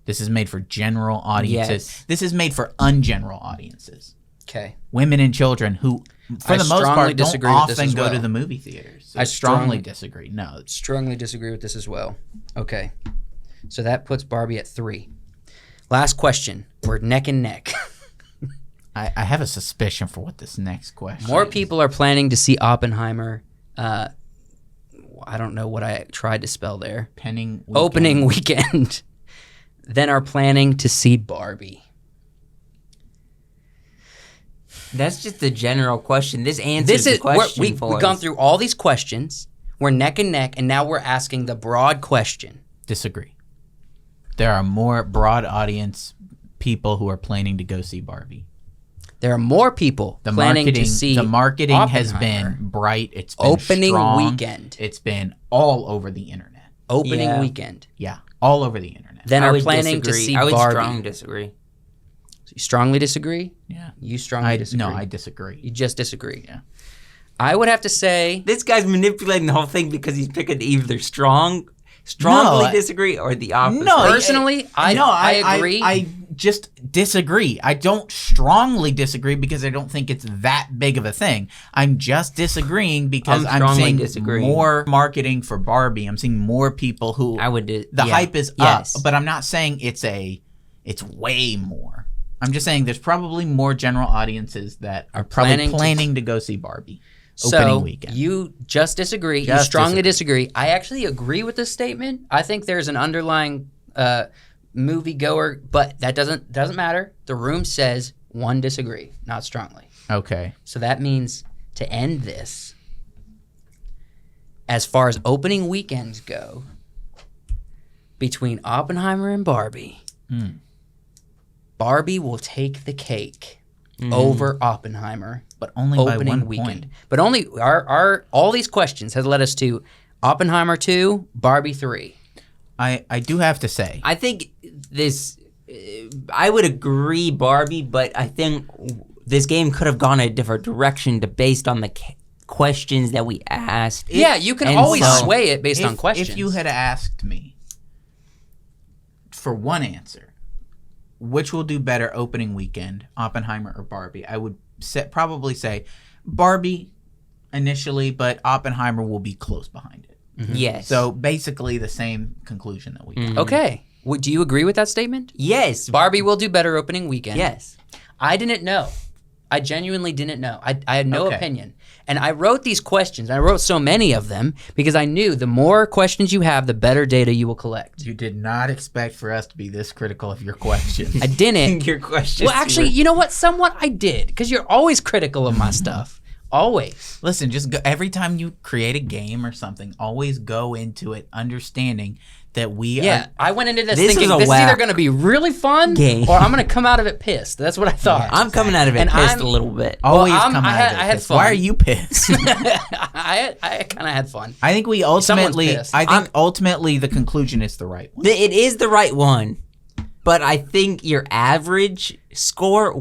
This is made for general audiences. Yes. This is made for ungeneral audiences. Okay. Women and children who, for the most part, don't often go to the movie theaters. So I strongly disagree. No. Strongly disagree with this as well. Okay. So that puts Barbie at 3. Last question. We're neck and neck. I have a suspicion for what this next question More is. people are planning to see Oppenheimer. I don't know what I tried to spell there. Opening weekend. Then are planning to see Barbie. That's just the general question. This answers the question for us. We've gone through all these questions. We're neck and neck, and now we're asking the broad question. Disagree. There are more broad audience people who are planning to go see Barbie. There are more people planning to see The marketing has Oppenheimer. been bright. It's been Opening strong. weekend. It's been all over the internet. Opening weekend. Yeah, all over the internet. Then I are would planning disagree. to see I would Barbie. strongly disagree. So you strongly disagree? Yeah. You strongly disagree? No, I disagree. You just disagree? Yeah. I would have to say... This guy's manipulating the whole thing because he's picking either strongly disagree or the opposite. No, personally, I agree. I just disagree. I don't strongly disagree because I don't think it's that big of a thing. I'm just disagreeing because I'm seeing more marketing for Barbie. I'm seeing more people who the hype is up, but I'm not saying it's way more. I'm just saying there's probably more general audiences that are probably planning to go see Barbie. opening weekend. You just disagree. You strongly disagree. I actually agree with this statement. I think there's an underlying moviegoer, but that doesn't matter. The room says one disagree, not strongly. Okay. So that means to end this, as far as opening weekends go, between Oppenheimer and Barbie, Barbie will take the cake over Oppenheimer, but only opening by one weekend. point. But only our all these questions has led us to Oppenheimer 2, Barbie 3. I do have to say, I think this. I would agree, Barbie, but I think this game could have gone a different direction based on the questions that we asked. Yeah, you can always sway it based on questions. If you had asked me for one answer, which will do better opening weekend, Oppenheimer or Barbie, I would probably say Barbie initially, but Oppenheimer will be close behind it. Mm-hmm. Yes. So basically the same conclusion that we got. Okay. Do you agree with that statement? Yes. Barbie will do better opening weekend. Yes. I didn't know. I genuinely didn't know. I had no opinion. And I wrote these questions. I wrote so many of them because I knew the more questions you have, the better data you will collect. You did not expect for us to be this critical of your questions. I didn't. Your questions. Well, actually, you know what? Somewhat I did because you're always critical of my stuff. Always. Listen, just go, every time you create a game or something, always go into it understanding that we are... I went into this This thinking is a this is whack either going to be really fun game. or I'm going to come out of it pissed. That's what I thought. I'm coming out of it And pissed I'm- a little bit. Always Well, come out I of it had pissed. fun. Why are you pissed? I kind of had fun. I think we Someone's ultimately... pissed. I think ultimately the conclusion is the right one. It is the right one, but I think your average score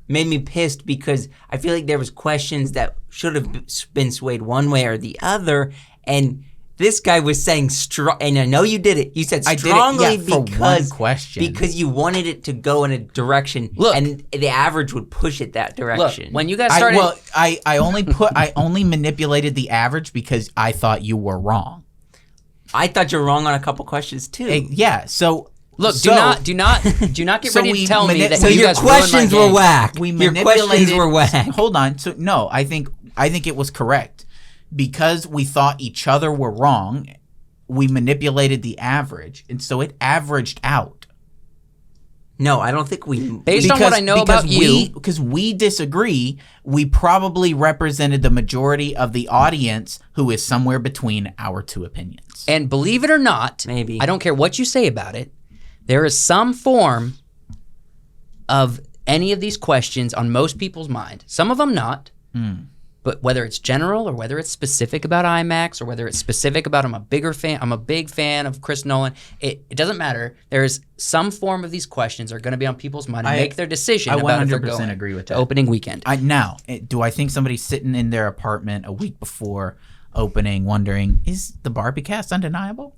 made me pissed because I feel like there was questions that should have been swayed one way or the other, and this guy was saying strong. And I know you did it. You said strongly I did it, for because one question. because you wanted it to go in a direction, Look. and the average would push it that Look, direction. when you guys started... I only manipulated the average because I thought you were wrong. I thought you were wrong on a couple questions too. So Look, so, do not get So ready we to tell me that so you your guys ruined my questions game. were whack. We Your manipulated. questions were whack. Hold on. So no, I think it was correct because we thought each other were wrong. We manipulated the average, and so it averaged out. No, I don't think we. Based on what I know about you... Because we disagree, we probably represented the majority of the audience who is somewhere between our two opinions. And believe it or not, Maybe. I don't care what you say about it, there is some form of any of these questions on most people's mind. Some of them not. But whether it's general or whether it's specific about IMAX or whether it's specific about I'm a big fan of Chris Nolan, it doesn't matter. There's some form of these questions are going to be on people's mind and make their decision I about if they're 100% going agree with to that. opening weekend. Now, do I think somebody's sitting in their apartment a week before opening wondering, is the Barbie cast undeniable?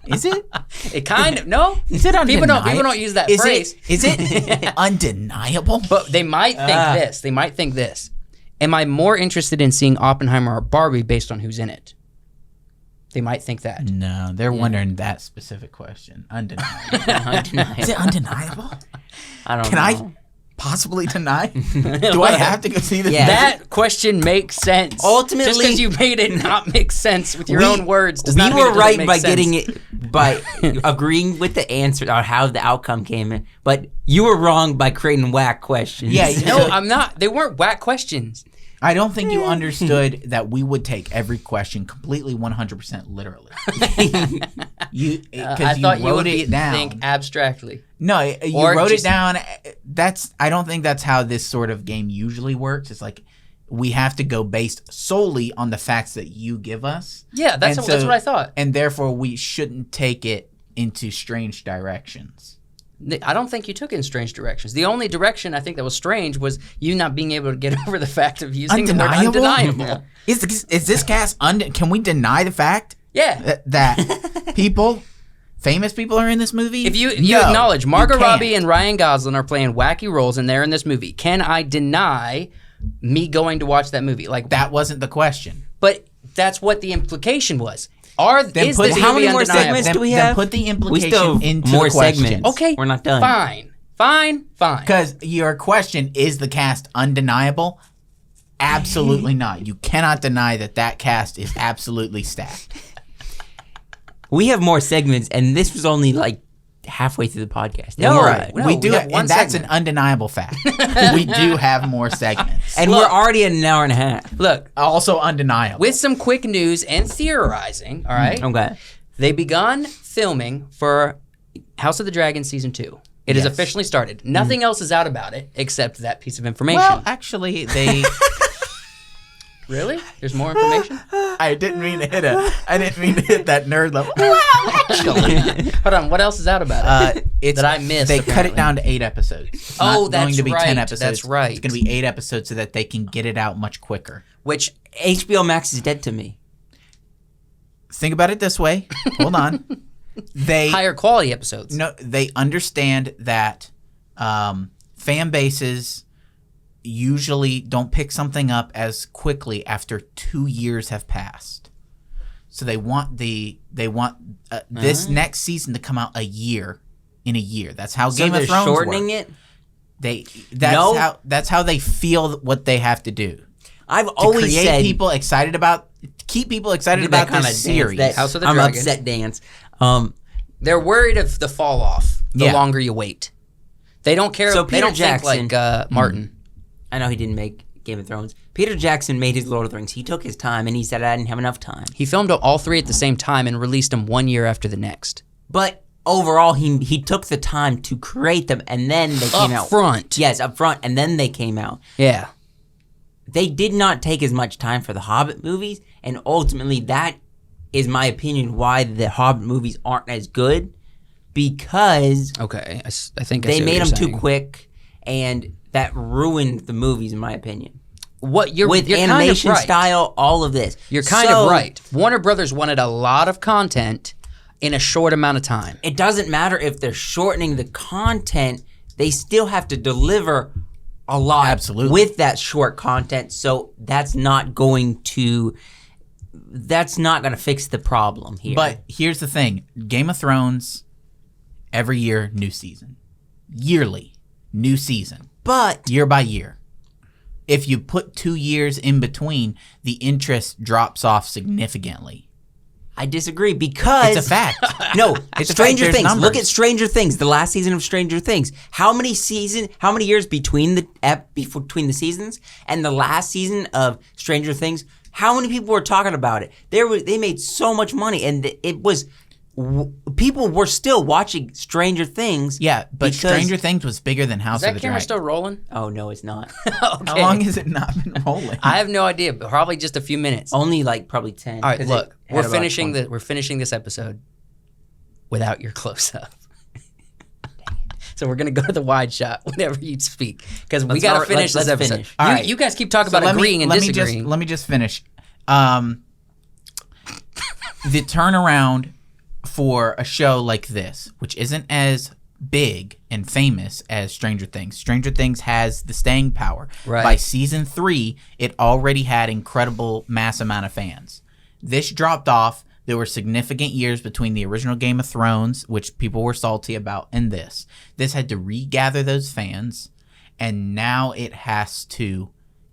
Is it? It kind of, no. Is it undeniable? People don't use that Is phrase. Is it undeniable? But they might think this. They might think this. Am I more interested in seeing Oppenheimer or Barbie based on who's in it? They might think that. No, they're wondering that specific question. Undeniable. Undeniable. Is it undeniable? I don't Can know. I possibly deny? Do I have to go see this? Yeah. That question makes sense. Ultimately- just because you made it not make sense with your own words does we not mean were it doesn't right make by sense. getting it by agreeing with the answer or how the outcome came in, but you were wrong by creating whack questions. Yeah, No, I'm not. They weren't whack questions. I don't think you understood that we would take every question completely 100% literally. I Because thought you wrote would it down. think abstractly. No, you Or wrote just- it down. I don't think that's how this sort of game usually works. It's like we have to go based solely on the facts that you give us. Yeah, that's And what I thought. And therefore, we shouldn't take it into strange directions. I don't think you took it in strange directions. The only direction I think that was strange was you not being able to get over the fact of using the word undeniable. Is this cast can we deny the fact Yeah. that people, famous people, are in this movie? If you No, acknowledge Margot you can't. Robbie and Ryan Gosling are playing wacky roles and they're in this movie, can I deny me going to watch that movie? Like That wasn't the question. But that's what the implication was. Is this how movie many more undeniable? segments do we Then have? put the We implication still have into more the question. segments. Okay, We're not done. Fine. Because your question is the cast undeniable? Absolutely not. You cannot deny that cast is absolutely stacked. We have more segments, and this was only like halfway through the podcast. No, And right. No, we do, have one and that's segment. an undeniable fact. We do have more segments. And we're already at an hour and a half. Look, Also undeniable. with some quick news and theorizing, all right? Okay. They begun filming for House of the Dragon Season 2. It has Yes. officially started. Nothing else is out about it except that piece of information. Well, actually, they. Really? There's more information? I didn't mean to hit that nerd level. Actually. Hold on, what else is out about it? It's That I missed, They cut apparently. it down to 8 episodes. It's Oh, not that's going to be 10 right. episodes. That's right. It's going to be 8 episodes so that they can get it out much quicker. Which, HBO Max is dead to me. Think about it this way. Hold on. higher quality episodes. No, they understand that fan bases usually don't pick something up as quickly after 2 years have passed. So they want this next season to come out in a year. That's how Game of Thrones shortening work. it? That's how they feel what they have to do. I've To always create said people excited about keep people excited about this series. House of the I'm Dragon. upset dance. They're worried of the fall off the Yeah. longer you wait. They don't care. So they Peter don't Jackson- think like Martin. I know he didn't make Game of Thrones. Peter Jackson made his Lord of the Rings. He took his time, and he said, I didn't have enough time. He filmed all 3 at the same time and released them 1 year after the next. But overall, he took the time to create them, and then they came out. Up front. Yes, up front, and then they came out. Yeah. They did not take as much time for the Hobbit movies, and ultimately that is my opinion why the Hobbit movies aren't as good, because Okay. I think I they see what made you're them too saying. quick, and that ruined the movies in my opinion. With With kind of animation right. style, all of this. You're kind So, of right. Warner Brothers wanted a lot of content in a short amount of time. It doesn't matter if they're shortening the content, they still have to deliver a lot Absolutely. with that short content, so that's not going to fix the problem here. But here's the thing. Game of Thrones, every year, new season. Yearly, new season. But Year by year. If you put 2 years in between, the interest drops off significantly. I disagree because It's a fact. No, It's a fact. Stranger There's Things. numbers. Look at Stranger Things, the last season of Stranger Things. How many years between the seasons and the last season of Stranger Things? How many people were talking about it? They made so much money, and people were still watching Stranger Things. Yeah, but because- Stranger Things was bigger than House Is that of the camera Dragon. still rolling? Oh no, it's not. Okay. How long has it not been rolling? I have no idea, but probably just a few minutes. Only like probably 10. All right, 'cause look, it we're had about finishing 20. we're finishing this episode without your close up. So we're gonna go to the wide shot whenever you speak because we Let's gotta go- finish let's this episode. finish. All right. You guys keep talking about let me- agreeing and let me disagreeing. let me just finish. The turnaround for a show like this, which isn't as big and famous as Stranger Things. Stranger Things has the staying power. Right. By season 3, it already had incredible mass amount of fans. This dropped off. There were significant years between the original Game of Thrones, which people were salty about, and this. This had to regather those fans, and now it has to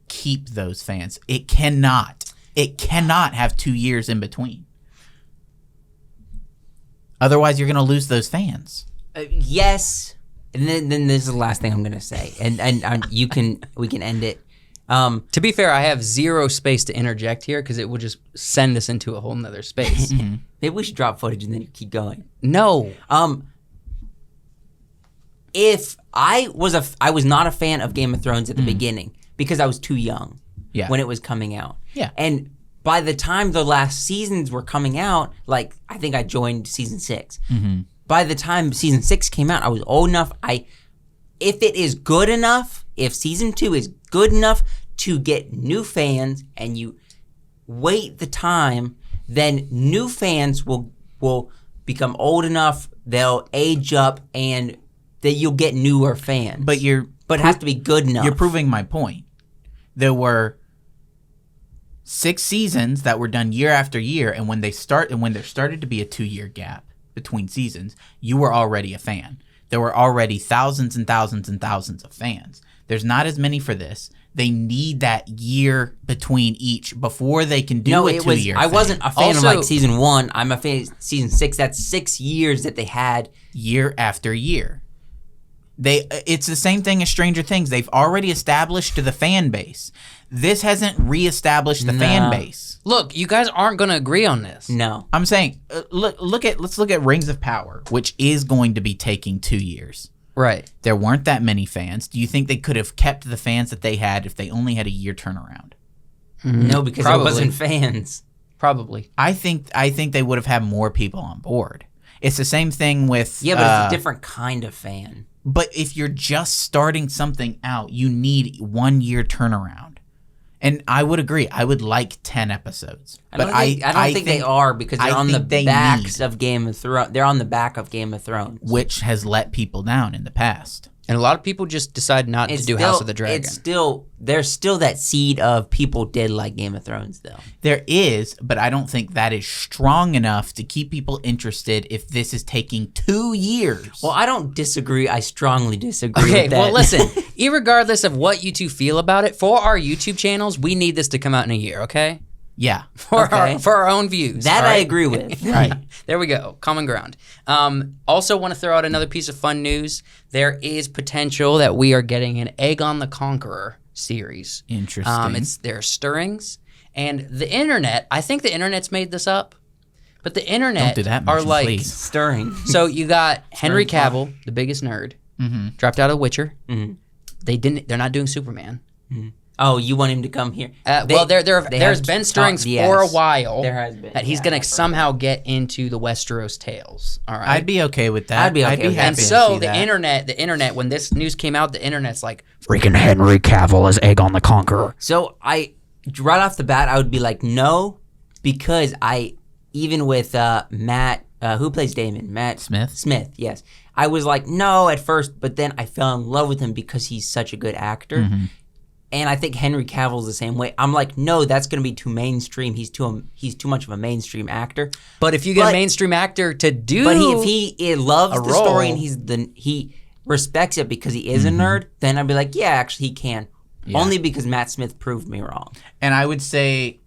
keep those fans. It cannot have 2 years in between. Otherwise, you're going to lose those fans. Yes, and then this is the last thing I'm gonna say, and we can end it. To be fair, I have zero space to interject here because it will just send us into a whole nother space. Maybe we should drop footage and then keep going. No. If I was not a fan of Game of Thrones at the beginning because I was too young Yeah. when it was coming out. Yeah. And by the time the last seasons were coming out, like I think I joined season 6. Mm-hmm. By the time season 6 came out, I was old enough. If it is good enough, if season 2 is good enough to get new fans and you wait the time, then new fans will become old enough, they'll age up, and then you'll get newer fans. But it has to be good enough. You're proving my point. There were 6 seasons that were done year after year, and when there started to be a 2-year gap between seasons, you were already a fan. There were already thousands and thousands and thousands of fans. There's not as many for this. They need that year between each before they can do a 2-year I thing. wasn't a fan of Also- like season 1. I'm a fan of season 6. That's 6 years that they had. Year after year. It's the same thing as Stranger Things. They've already established the fan base. This hasn't reestablished the fan base. Look, you guys aren't going to agree on this. No. I'm saying, let's look at Rings of Power, which is going to be taking 2 years. Right. There weren't that many fans. Do you think they could have kept the fans that they had if they only had a year turnaround? No, because Probably. it wasn't fans. Probably. I think they would have had more people on board. It's the same thing with Yeah, but it's a different kind of fan. But if you're just starting something out, you need 1 year turnaround. And I would agree. I would like 10 episodes. I don't think they are because they're I on the think they backs need- of Game of Thrones. They're on the back of Game of Thrones. which has let people down in the past. And a lot of people just decide not to do House of the Dragon. There's still that seed of people did like Game of Thrones though. There is, but I don't think that is strong enough to keep people interested if this is taking 2 years. Well, I don't disagree. I strongly disagree Okay, with that. well, listen, irregardless of what you two feel about it, for our YouTube channels, we need this to come out in a year, okay? Yeah. For Okay. our own views. that all I right? agree with. Right. There we go. Common ground. Also want to throw out another piece of fun news. There is potential that we are getting an Aegon the Conqueror series. Interesting. There are stirrings. And the internet, I think the internet's made this up, but the internet Don't do that are motion, like... please. Stirring. So you got Henry Cavill, the biggest nerd, dropped out of Witcher. Mm-hmm. They're not doing Superman. Oh, you want him to come here? There's been stirrings for a while There has been. that he's Yeah, going I've to heard somehow get into the Westeros tales. All right. I'd be okay with that. I'd be okay with that. happy and to so see the that. internet, when this news came out, the internet's like, Freaking Henry Cavill as Aegon the Conqueror. So right off the bat, I would be like, no, because even with Matt, who plays Damon? Matt Smith? Smith, yes. I was like, no at first, but then I fell in love with him because he's such a good actor. Mm-hmm. And I think Henry Cavill's the same way. I'm like, no, that's going to be too mainstream. He's too much of a mainstream actor. but if you get a mainstream actor to do, But if he loves a the story role. and he respects it because he is a nerd, then I'd be like, yeah, actually he can. Only because Matt Smith proved me wrong. And I would say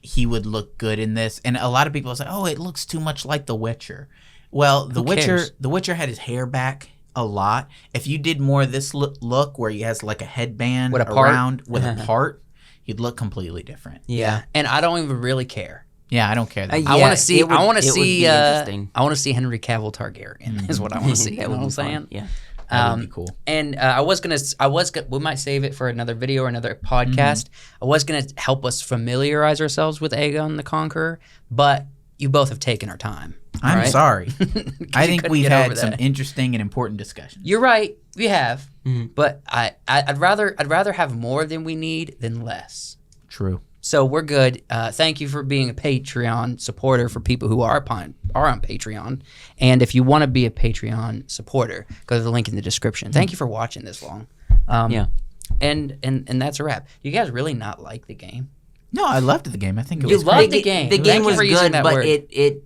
he would look good in this. And a lot of people say, "Oh, it looks too much like The Witcher." Well, The Witcher had his hair back a lot. If you did more of this look where he has like a headband With a part? around with a part, he'd look completely different. yeah, and I don't even really care. Yeah, I don't care. That Yeah, I want to see. it would- I want to it would see. be interesting. I want to see Henry Cavill Targaryen. Is what I want to see. That You know would what I'm be fun. saying? Yeah. That would be cool. And we might save it for another video or another podcast. I was gonna help us familiarize ourselves with Aegon the Conqueror, but you both have taken our time. I'm right? sorry. I you think couldn't we've get had over some that. interesting and important discussions. You're right. We have, Mm-hmm. but I'd rather have more than we need than less. True. So we're good. Thank you for being a Patreon supporter for people who are on Patreon. And if you want to be a Patreon supporter, go to the link in the description. Thank you for watching this long. Yeah. And that's a wrap. You guys really not like the game? No, I loved the game. I think it You was loved great. the game. The Thank game you was for using good, that but word.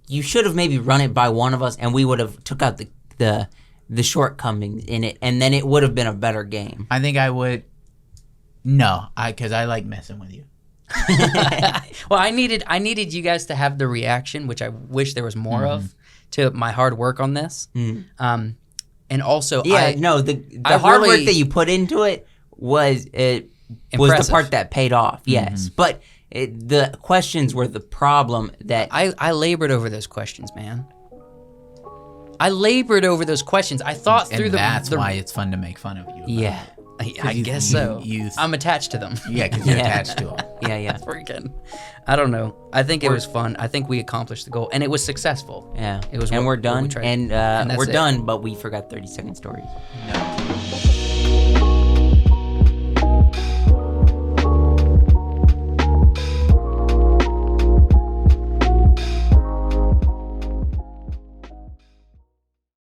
you should have maybe run it by one of us, and we would have took out the shortcomings in it, and then it would have been a better game. I think I would. No, because I like messing with you. Well, I needed you guys to have the reaction, which I wish there was more of, to my hard work on this. And also, the I hard really- work that you put into it was the Impressive. part that paid off. Yes, but the questions were the problem. That I labored over those questions, man. I labored over those questions. I thought through And the. that's why it's fun to make fun of you. yeah, I guess so. you- I'm attached to them. Yeah, because you're Yeah. attached to them. yeah. Freaking. I don't know. I think it was fun. I think we accomplished the goal, and it was successful. Yeah, It was and what- we're what done, we tried. and And that's we're it. done. But we forgot 30-second stories. No.